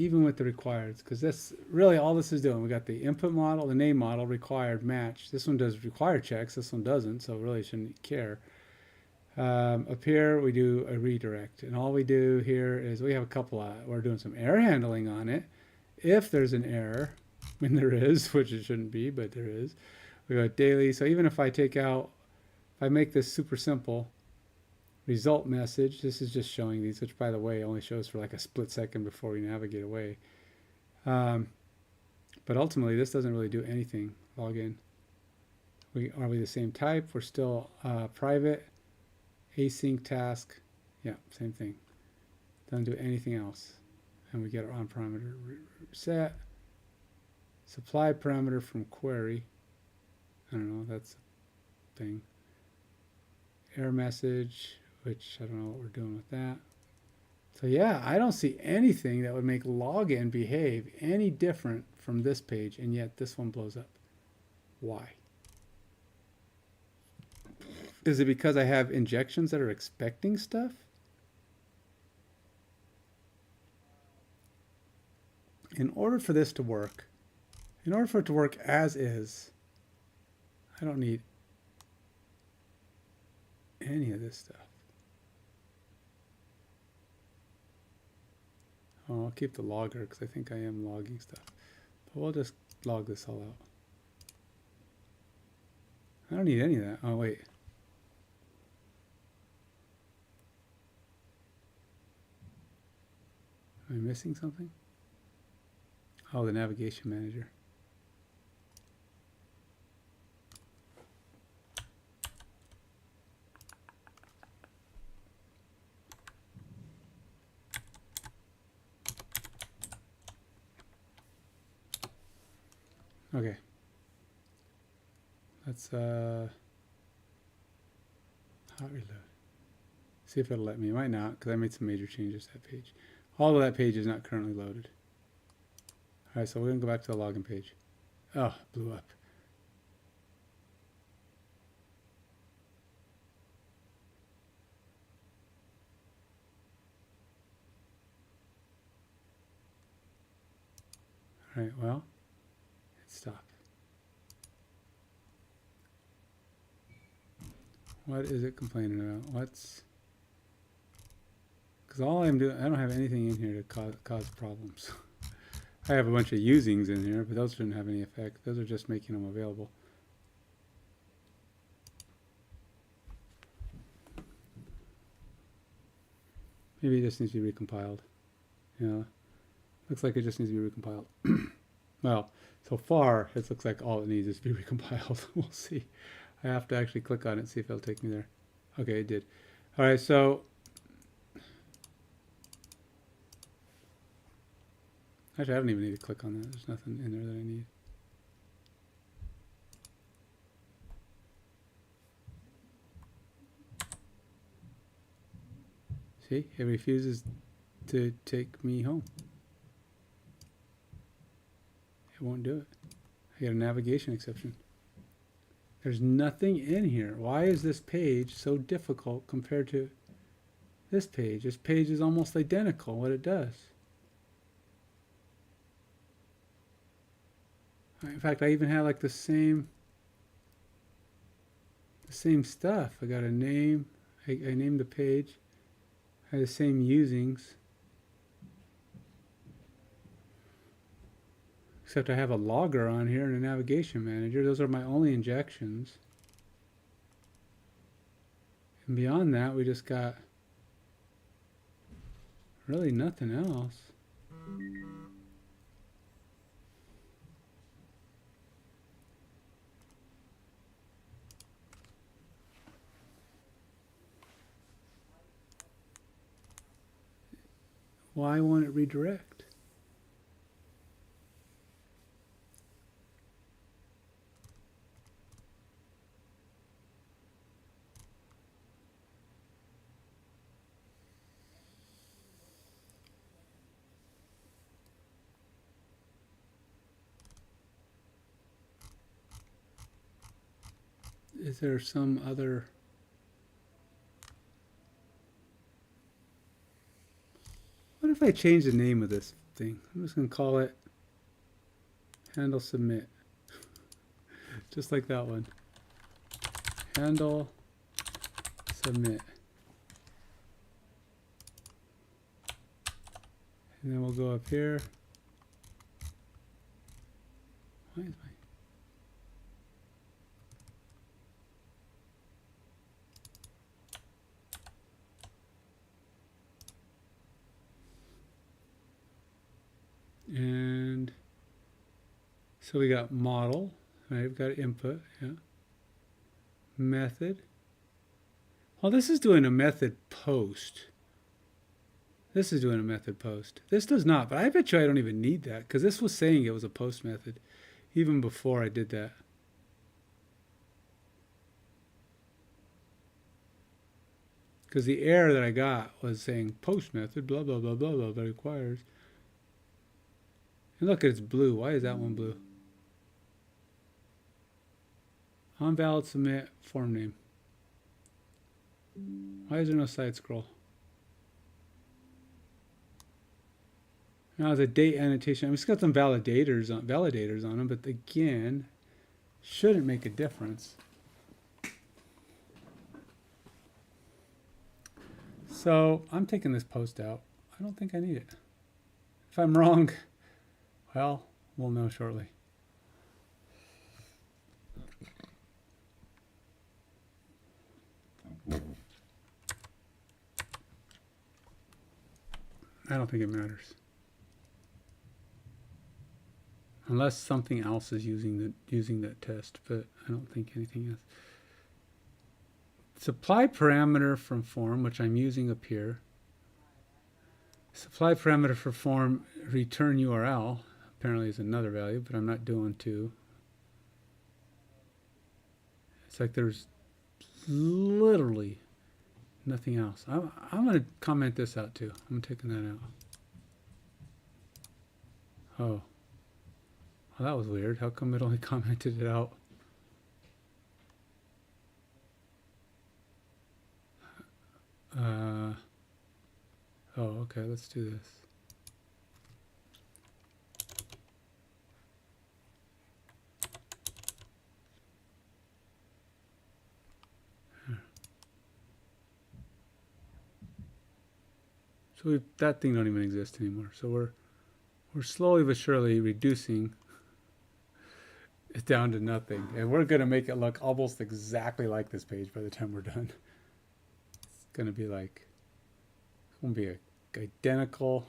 Speaker 1: Even with the requireds, because that's really all this is doing. We got the input model, the name model, required match. This one does required checks, this one doesn't, so really shouldn't care. Up here we do a redirect, and all we do here is we have a couple we're doing some error handling on it. If there's an error, when there is, which it shouldn't be, but there is, we go daily. So even if I take out, if I make this super simple, result message, this is just showing these, which by the way only shows for like a split second before we navigate away. But ultimately this doesn't really do anything. Log in. Are we the same type? We're still private. Async task. Yeah, same thing. Doesn't do anything else. And we get our on parameter set. Supply parameter from query. I don't know, that's a thing. Error message, which I don't know what we're doing with that. So yeah, I don't see anything that would make login behave any different from this page, and yet this one blows up. Why? Is it because I have injections that are expecting stuff? In order for this to work, in order for it to work as is, I don't need any of this stuff. Oh, I'll keep the logger because I think I am logging stuff. But we'll just log this all out. I don't need any of that. Oh, wait. Am I missing something? Oh, the navigation manager. Okay. Let's hot reload. See if it'll let me. It might not, because I made some major changes to that page. All of that page is not currently loaded. All right, so we're gonna go back to the login page. Oh, blew up. All right, well, it stopped. What is it complaining about? What's... Because all I'm doing, I don't have anything in here to cause problems. I have a bunch of usings in here, but those shouldn't have any effect. Those are just making them available. Maybe it just needs to be recompiled. Yeah, looks like it just needs to be recompiled. Well, so far, it looks like all it needs is to be recompiled. We'll see. I have to actually click on it and see if it'll take me there. Okay, it did. All right, so... Actually, I don't even need to click on that. There's nothing in there that I need. See, it refuses to take me home. It won't do it. I got a navigation exception. There's nothing in here. Why is this page so difficult compared to this page? This page is almost identical what it does. In fact, I even had like the same stuff. I got a name. I named the page. I had the same usings. Except I have a logger on here and a navigation manager. Those are my only injections. And beyond that, we just got really nothing else. Why won't it redirect? Is there some other... What if I change the name of this thing? I'm just going to call it handle submit. Just like that one. Handle submit. And then we'll go up here. Why is my... And so we got model, right? We've got input, yeah. Method. Well, this is doing a method post. This is doing a method post. This does not, but I bet you I don't even need that because this was saying it was a post method even before I did that. Because the error that I got was saying post method, blah, blah, blah, blah, blah, that requires. And look, it's blue. Why is that one blue? On-valid submit form name. Why is there no side scroll? Now the date annotation. It's got some validators on them, but again, shouldn't make a difference. So I'm taking this post out. I don't think I need it. If I'm wrong, well, we'll know shortly. I don't think it matters. Unless something else is using that test, but I don't think anything else. Supply parameter from form, which I'm using up here. Supply parameter for form return URL apparently is another value, but I'm not doing 2. It's like there's literally nothing else. I'm going to comment this out too. I'm taking that out. Oh. Well, that was weird. How come it only commented it out? Oh, okay, let's do this. So that thing don't even exist anymore. So we're slowly but surely reducing it down to nothing. And we're going to make it look almost exactly like this page by the time we're done. It's going to be like, it's going to be identical.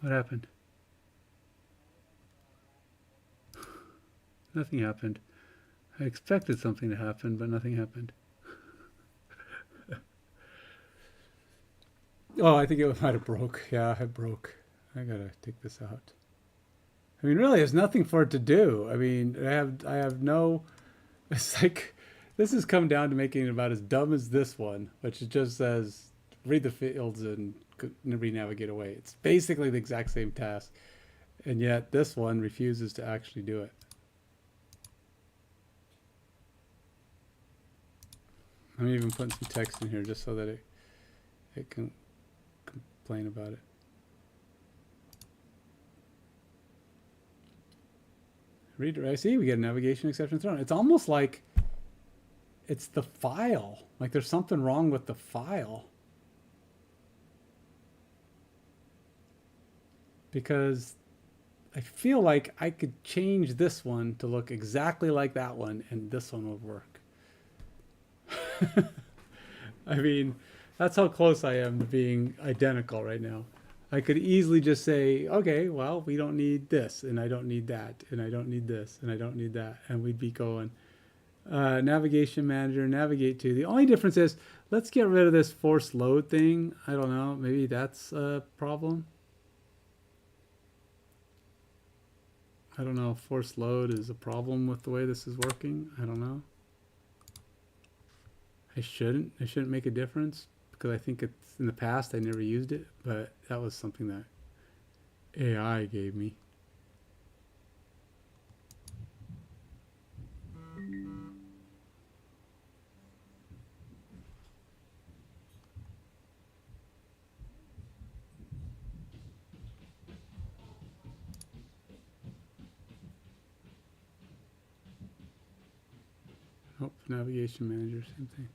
Speaker 1: What happened? Nothing happened. I expected something to happen, but nothing happened. Oh, I think it might have broke. Yeah, it broke. I gotta take this out. I mean, really, there's nothing for it to do. I mean, I have no. It's like this has come down to making it about as dumb as this one, which it just says read the fields and re-navigate away. It's basically the exact same task, and yet this one refuses to actually do it. I'm even putting some text in here just so that it can complain about it. I see we get a navigation exception thrown. It's almost like it's the file. Like there's something wrong with the file. Because I feel like I could change this one to look exactly like that one and this one would work. I mean, that's how close I am to being identical right now. I could easily just say, okay, well, we don't need this, and I don't need that, and I don't need this, and I don't need that, and we'd be going. Navigation manager, navigate to. The only difference is, let's get rid of this force load thing. I don't know, maybe that's a problem. I don't know if force load is a problem with the way this is working. I don't know. It shouldn't make a difference because I think it's in the past I never used it, but that was something that AI gave me. Oh, navigation manager, same thing.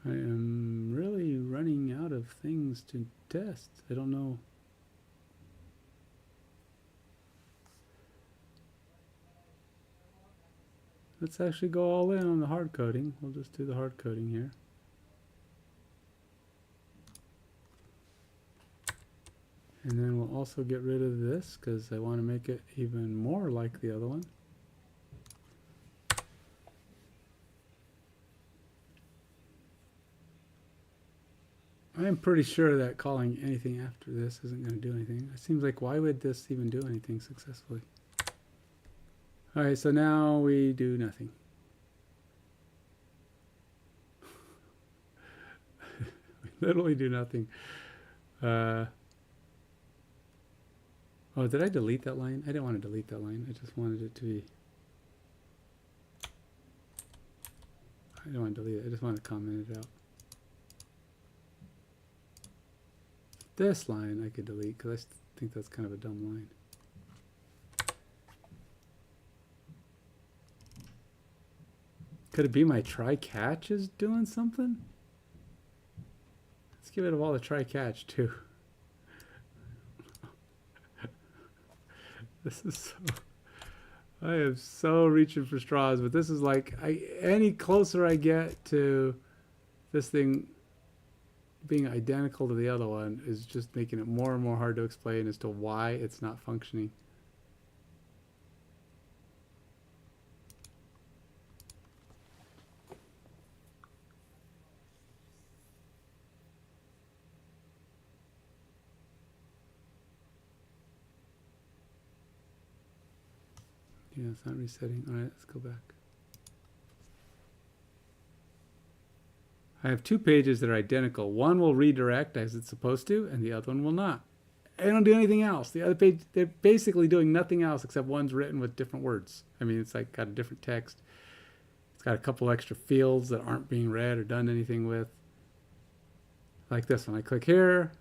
Speaker 1: I am really running out of things to test. I don't know. Let's actually go all in on the hard coding. We'll just do the hard coding here. And then we'll also get rid of this because I want to make it even more like the other one. I am pretty sure that calling anything after this isn't going to do anything. It seems like, why would this even do anything successfully? All right, so now we do nothing. We literally do nothing. Oh, did I delete that line? I didn't want to delete that line. I just wanted it to be... I don't want to delete it. I just want to comment it out. This line I could delete because I think that's kind of a dumb line. Could it be my try catch is doing something? get rid of all the try-catch too. This is so... I am so reaching for straws, but this is like, any closer I get to this thing being identical to the other one is just making it more and more hard to explain as to why it's not functioning. Yeah, it's not resetting. All right, let's go back. I have two pages that are identical. One will redirect as it's supposed to, and the other one will not. I don't do anything else. The other page, they're basically doing nothing else except one's written with different words. I mean, it's like got a different text. It's got a couple extra fields that aren't being read or done anything with. Like this one. I click here,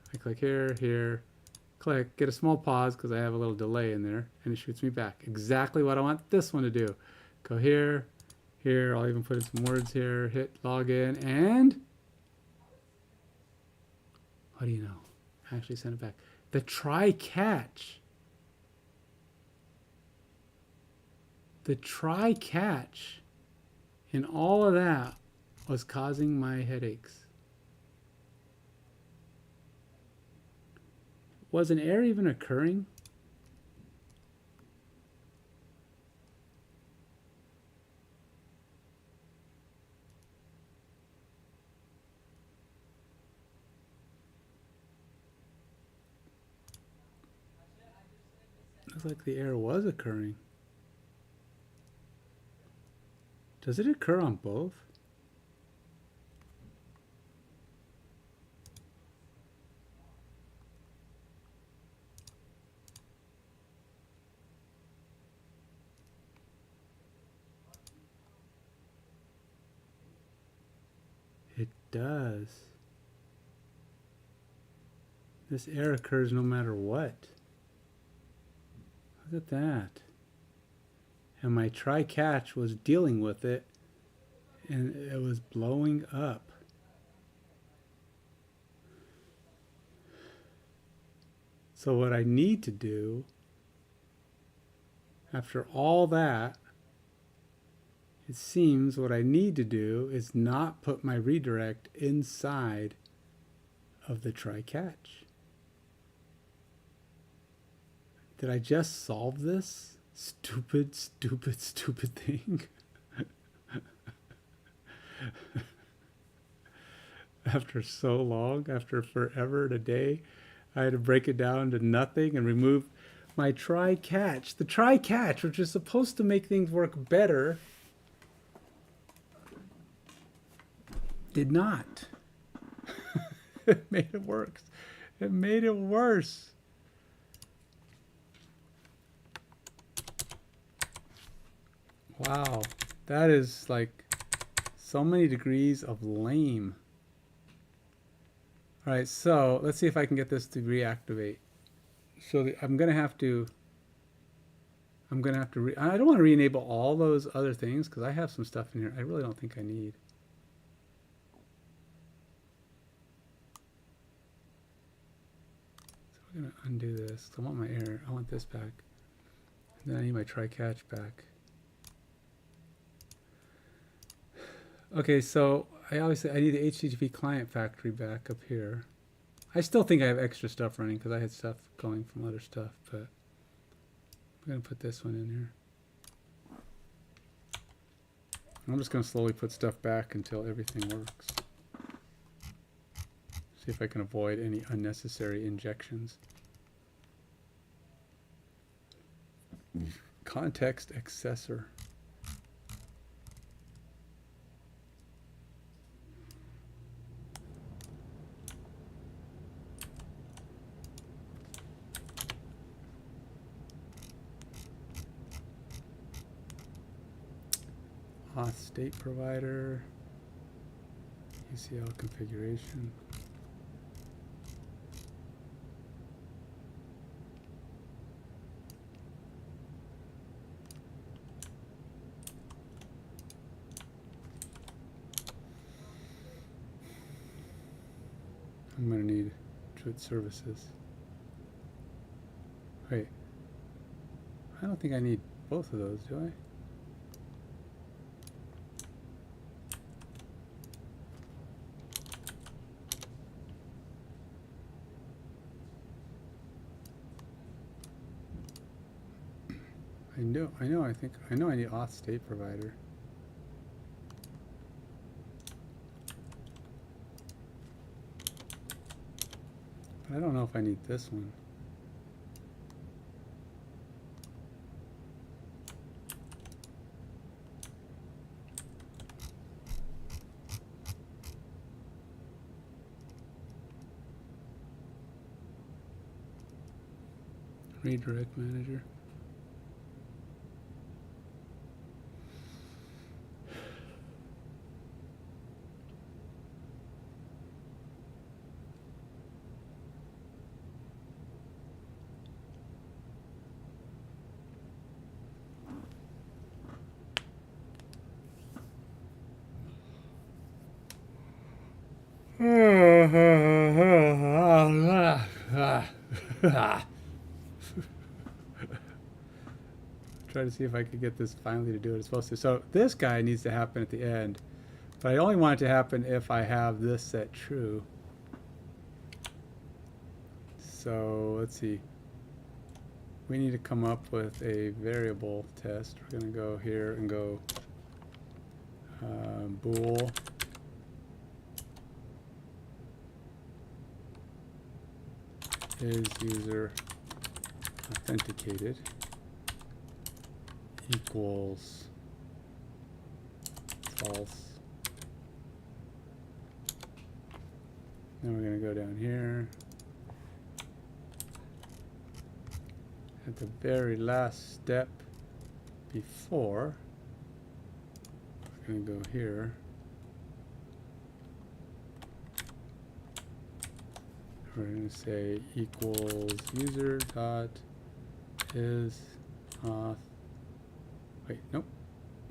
Speaker 1: here, click, get a small pause because I have a little delay in there, and it shoots me back. Exactly what I want this one to do. Go here, here, I'll even put in some words here, hit login, and what do you know? Actually send it back. The try-catch. The try-catch in all of that was causing my headaches. Was an error even occurring? Looks like the error was occurring. Does it occur on both? It does. This error occurs no matter what. Look at that. And my try-catch was dealing with it, and it was blowing up. So what I need to do, after all that, it seems what I need to do is not put my redirect inside of the try-catch. Did I just solve this stupid, stupid, stupid thing? After so long, after forever and a day, I had to break it down to nothing and remove my try-catch. The try-catch, which is supposed to make things work better, did not. It made it worse. It made it worse. Wow, that is like so many degrees of lame. All right, so let's see if I can get this to reactivate. So I'm gonna have to. I don't want to re-enable all those other things because I have some stuff in here I really don't think I need. So we're gonna undo this. I want my error. I want this back. And then I need my try-catch back. Okay, so I need the HTTP client factory back up here. I still think I have extra stuff running because I had stuff going from other stuff, but I'm going to put this one in here. I'm just going to slowly put stuff back until everything works. See if I can avoid any unnecessary injections. Context accessor. Auth state provider, UCL configuration. I'm going to need Druid services. Wait, I don't think I need both of those, do I? I know I need auth state provider. But I don't know if I need this one. Redirect manager. Try to see if I could get this finally to do what it's supposed to. So this guy needs to happen at the end, but I only want it to happen if I have this set true. So let's see. We need to come up with a variable test. We're going to go here and go bool is user authenticated equals false. Then we're going to go down here. At the very last step before, we're going to go here. We're going to say equals user dot is auth. Wait, nope.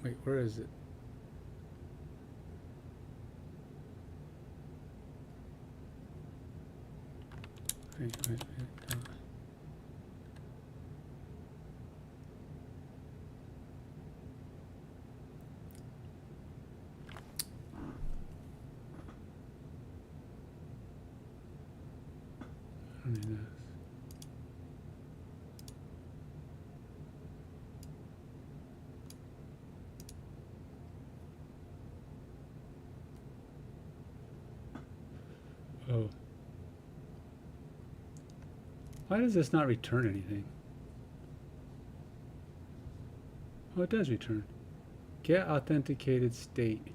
Speaker 1: Wait, where is it? Wait. Oh. Why does this not return anything? Oh, it does return. Get authenticated state.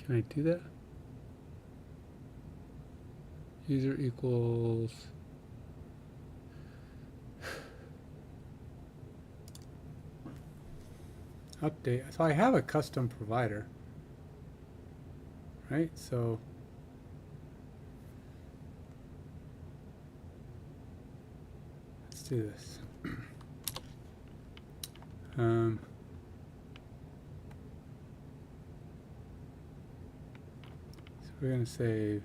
Speaker 1: Can I do that? User equals update. So I have a custom provider, right? So let's do this. So we're going to say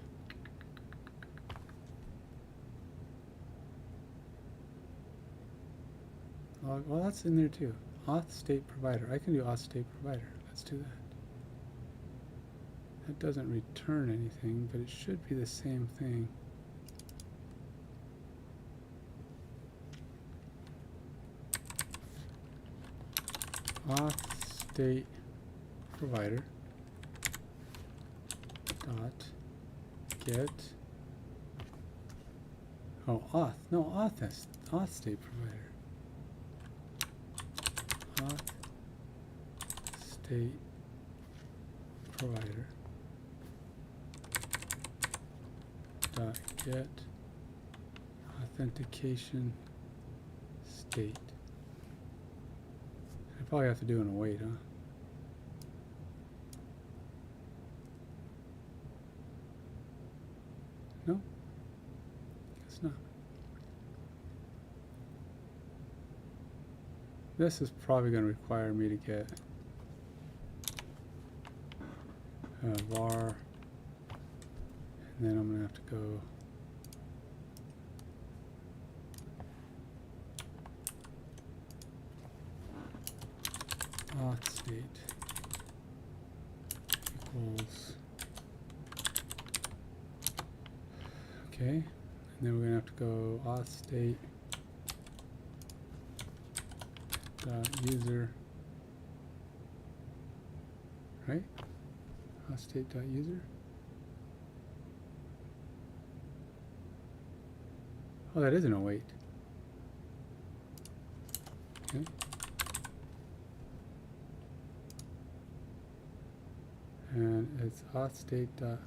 Speaker 1: log. Well, that's in there too. Auth state provider. I can do auth state provider. Let's do that. That doesn't return anything, but it should be the same thing. Auth state provider dot get. Oh, auth. No, auth is auth state provider. Auth state provider dot get authentication state. I probably have to do an await, huh? No, guess not. This is probably going to require me to get var, and then I'm going to have to go auth state equals, okay, and then we're going to have to go auth state dot user, right? Auth state dot user. Oh, that is an 08. Okay. And it's auth state dot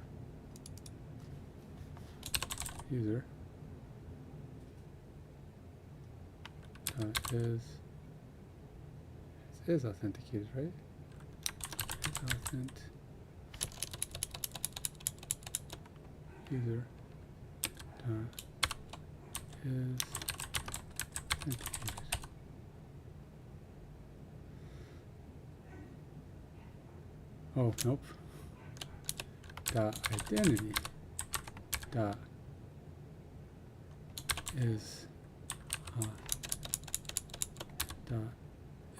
Speaker 1: user dot is authenticated, right? Is authent user dot is authenticated. Oh, nope. Dot identity dot is dot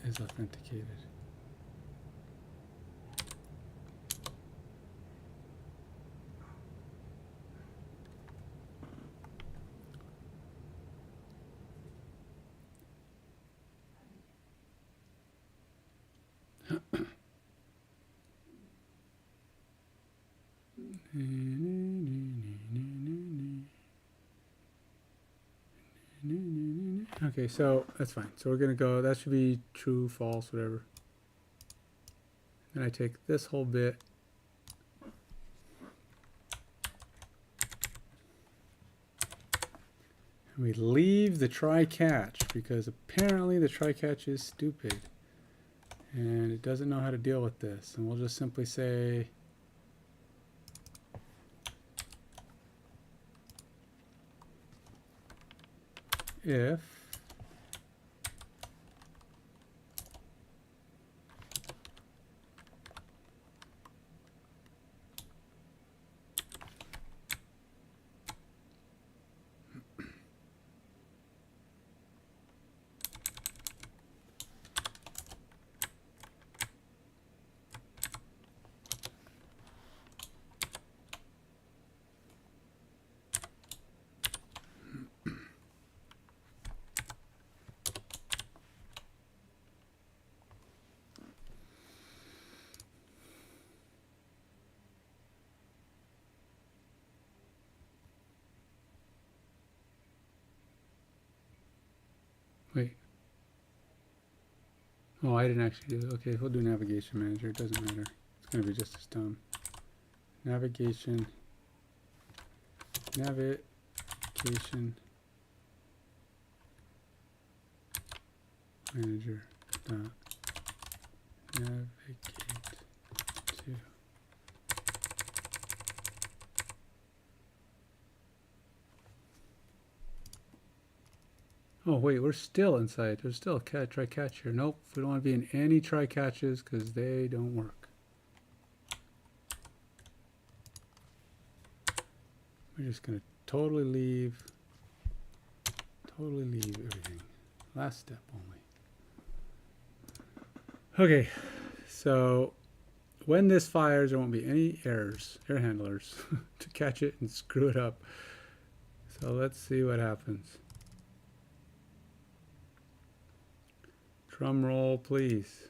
Speaker 1: is authenticated. Okay, so that's fine. So we're going to go, that should be true, false, whatever. Then I take this whole bit. And we leave the try catch because apparently the try catch is stupid. And it doesn't know how to deal with this. And we'll just simply say if wait. Oh, I didn't actually do it. Okay, we'll do navigation manager. It doesn't matter. It's going to be just as dumb. Navigation manager dot navigate to. Oh wait, we're still inside. There's still a try catch here. Nope, we don't want to be in any try catches because they don't work. We're just gonna totally leave everything. Last step only. Okay, so when this fires, there won't be any errors, error handlers to catch it and screw it up. So let's see what happens. Drum roll, please.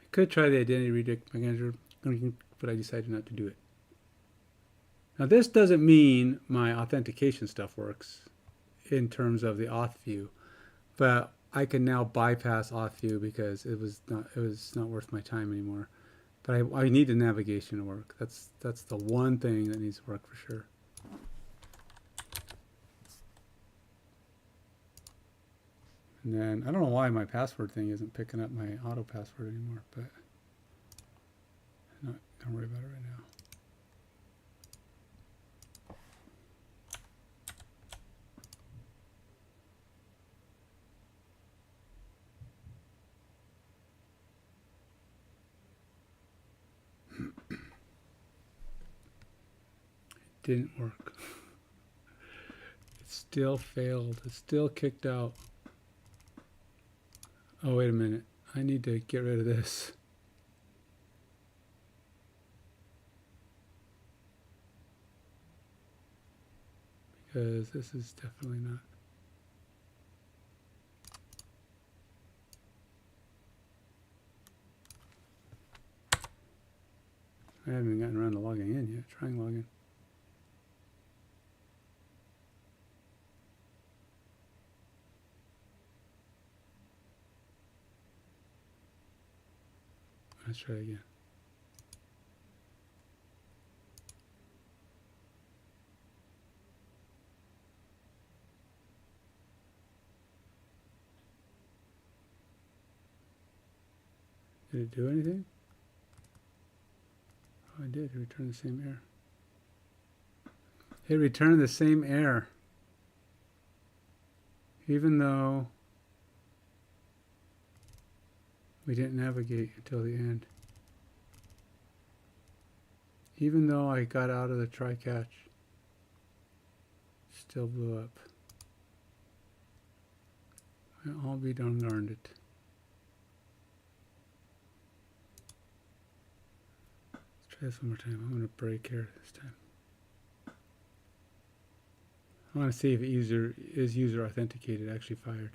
Speaker 1: I could try the identity redirect manager, but I decided not to do it. Now this doesn't mean my authentication stuff works in terms of the auth view, but I can now bypass auth view because it was not worth my time anymore. But I need the navigation to work. That's the one thing that needs to work for sure. And then I don't know why my password thing isn't picking up my auto password anymore, but I'm not gonna worry about it right now. Didn't work. It still failed. It's still kicked out. Oh, wait a minute. I need to get rid of this. Because this is definitely not. I haven't even gotten around to logging in yet. Trying login. Let's try it again. Did it do anything? Oh, it did. It returned the same error. It returned the same error. Even though we didn't navigate until the end. Even though I got out of the try catch, still blew up. I'll be darned it. Let's try this one more time. I'm going to break here this time. I want to see if user authenticated actually fired.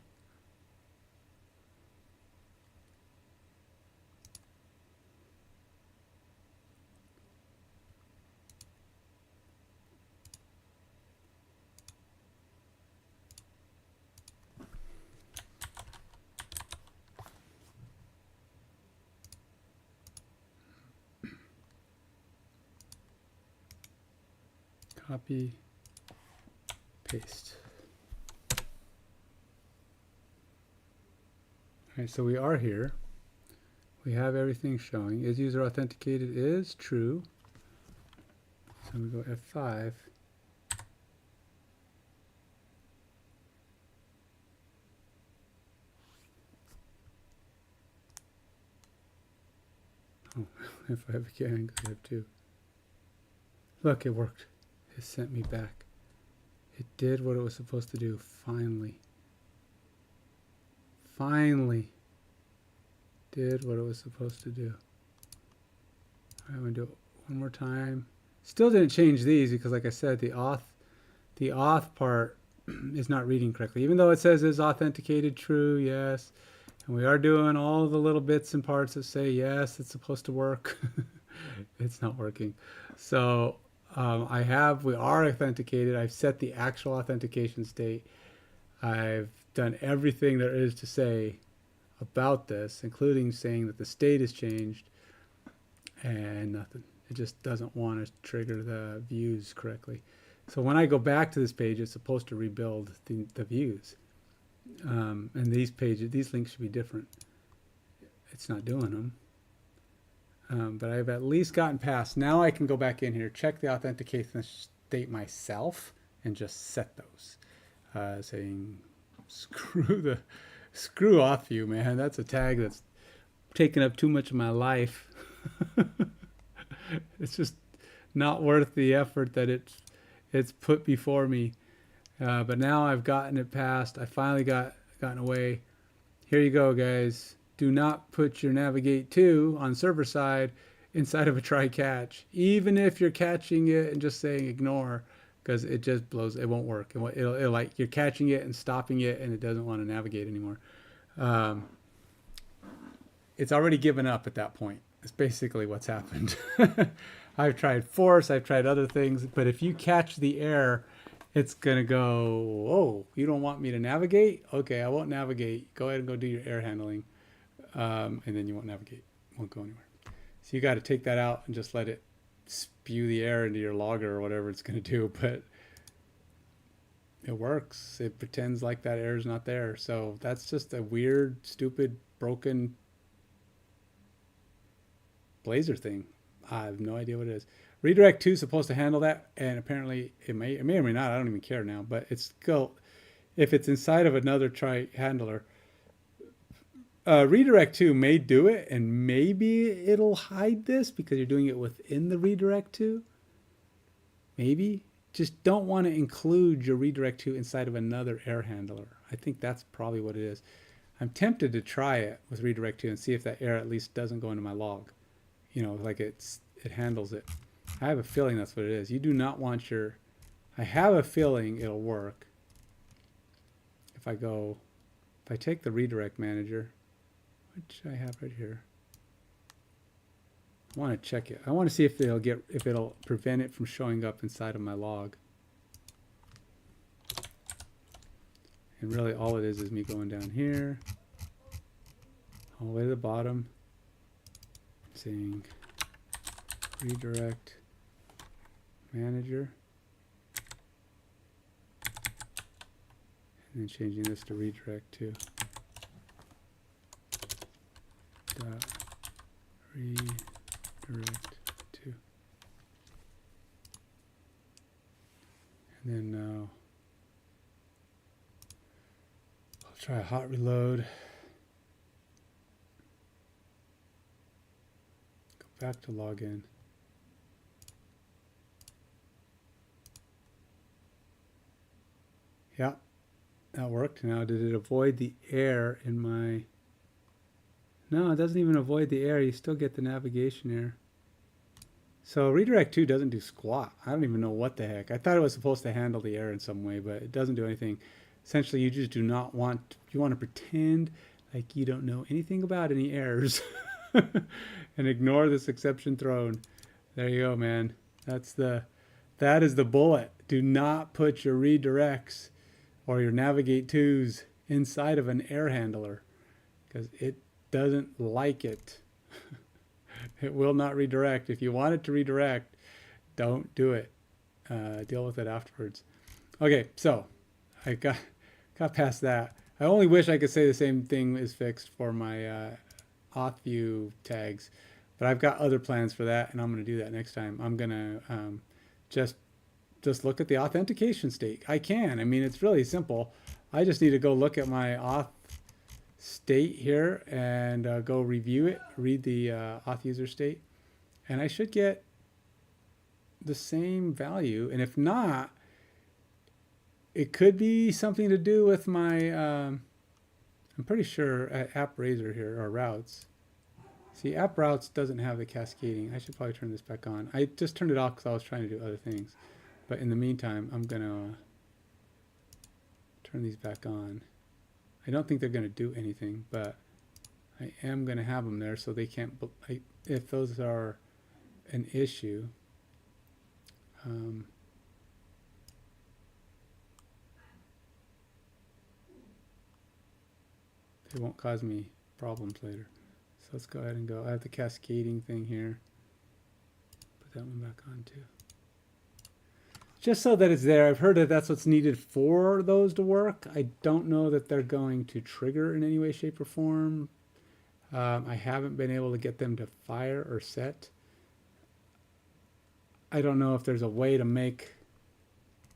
Speaker 1: Copy, paste. All right, so we are here. We have everything showing. Is user authenticated is true. So we go F5. Oh, F5 again because I have two. Look, it worked. It sent me back. It did what it was supposed to do, finally. Finally did what it was supposed to do. I'm going to do it one more time. Still didn't change these because, like I said, the auth part is not reading correctly. Even though it says is authenticated true, yes. And we are doing all the little bits and parts that say, yes, it's supposed to work. It's not working. So we are authenticated. I've set the actual authentication state. I've done everything there is to say about this, including saying that the state has changed, and nothing. It just doesn't want to trigger the views correctly. So when I go back to this page, it's supposed to rebuild the views. And these links should be different. It's not doing them. But I've at least gotten past. Now I can go back in here, check the authentication state myself, and just set those. Saying, screw off you, man. That's a tag that's taking up too much of my life. It's just not worth the effort that it's put before me. But now I've gotten it past. I finally gotten away. Here you go, guys. Do not put your navigate to on server side inside of a try catch, even if you're catching it and just saying ignore, because it just blows. It won't work. It'll like you're catching it and stopping it, and it doesn't want to navigate anymore. It's already given up at that point. It's basically what's happened. I've tried force. I've tried other things, but if you catch the error, it's going to go, oh, you don't want me to navigate? Okay, I won't navigate. Go ahead and go do your error handling. And then you won't navigate. Won't go anywhere. So you got to take that out and just let it spew the error into your logger or whatever it's going to do. But it works. It pretends like that error's not there. So that's just a weird, stupid, broken Blazor thing. I have no idea what it is. Redirect 2 is supposed to handle that, and apparently it may or may not. I don't even care now, but it's still, if it's inside of another try handler, redirect 2 may do it, and maybe it'll hide this because you're doing it within the redirect 2. Maybe. Just don't want to include your redirect 2 inside of another error handler. I think that's probably what it is. I'm tempted to try it with redirect 2 and see if that error at least doesn't go into my log. You know, like it handles it. I have a feeling that's what it is. You do not want your, I have a feeling it'll work. If I take the redirect manager, which I have right here, I want to check it. I want to see if it'll prevent it from showing up inside of my log. And really all it is me going down here, all the way to the bottom, saying redirect manager, and then changing this to redirect to redirect to, and then I'll try a hot reload. Go back to login. Yeah, that worked. Now, did it avoid the error in my... No, it doesn't even avoid the error. You still get the navigation error. So redirect 2 doesn't do squat. I don't even know what the heck. I thought it was supposed to handle the error in some way, but it doesn't do anything. Essentially, you just do not want... You want to pretend like you don't know anything about any errors and ignore this exception thrown. There you go, man. That is the bullet. Do not put your redirects or your navigate 2s inside of an error handler because it doesn't like it. It will not redirect. If you want it to redirect, don't do it. Deal with it afterwards. Okay, so I got past that. I only wish I could say the same thing is fixed for my auth view tags, but I've got other plans for that, and I'm going to do that next time. I'm going to just look at the authentication state. I mean, it's really simple. I just need to go look at my auth state here and go review it, read the auth user state, and I should get the same value. And if not, it could be something to do with my, I'm pretty sure app Razor here, or routes. See, app routes doesn't have the cascading. I should probably turn this back on. I just turned it off because I was trying to do other things. But in the meantime, I'm going to turn these back on. I don't think they're going to do anything, but I am going to have them there so they can't, if those are an issue, they won't cause me problems later. So let's go ahead and go. I have the cascading thing here. Put that one back on too. Just so that it's there. I've heard that that's what's needed for those to work. I don't know that they're going to trigger in any way, shape, or form. I haven't been able to get them to fire or set. I don't know if there's a way to make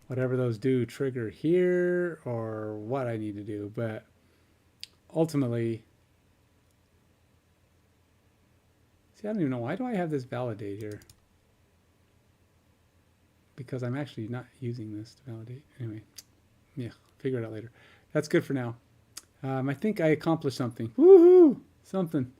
Speaker 1: whatever those do trigger here or what I need to do, but ultimately, see, I don't even know, why do I have this validate here? Because I'm actually not using this to validate. Anyway, yeah, figure it out later. That's good for now. I think I accomplished something. Woohoo! Something.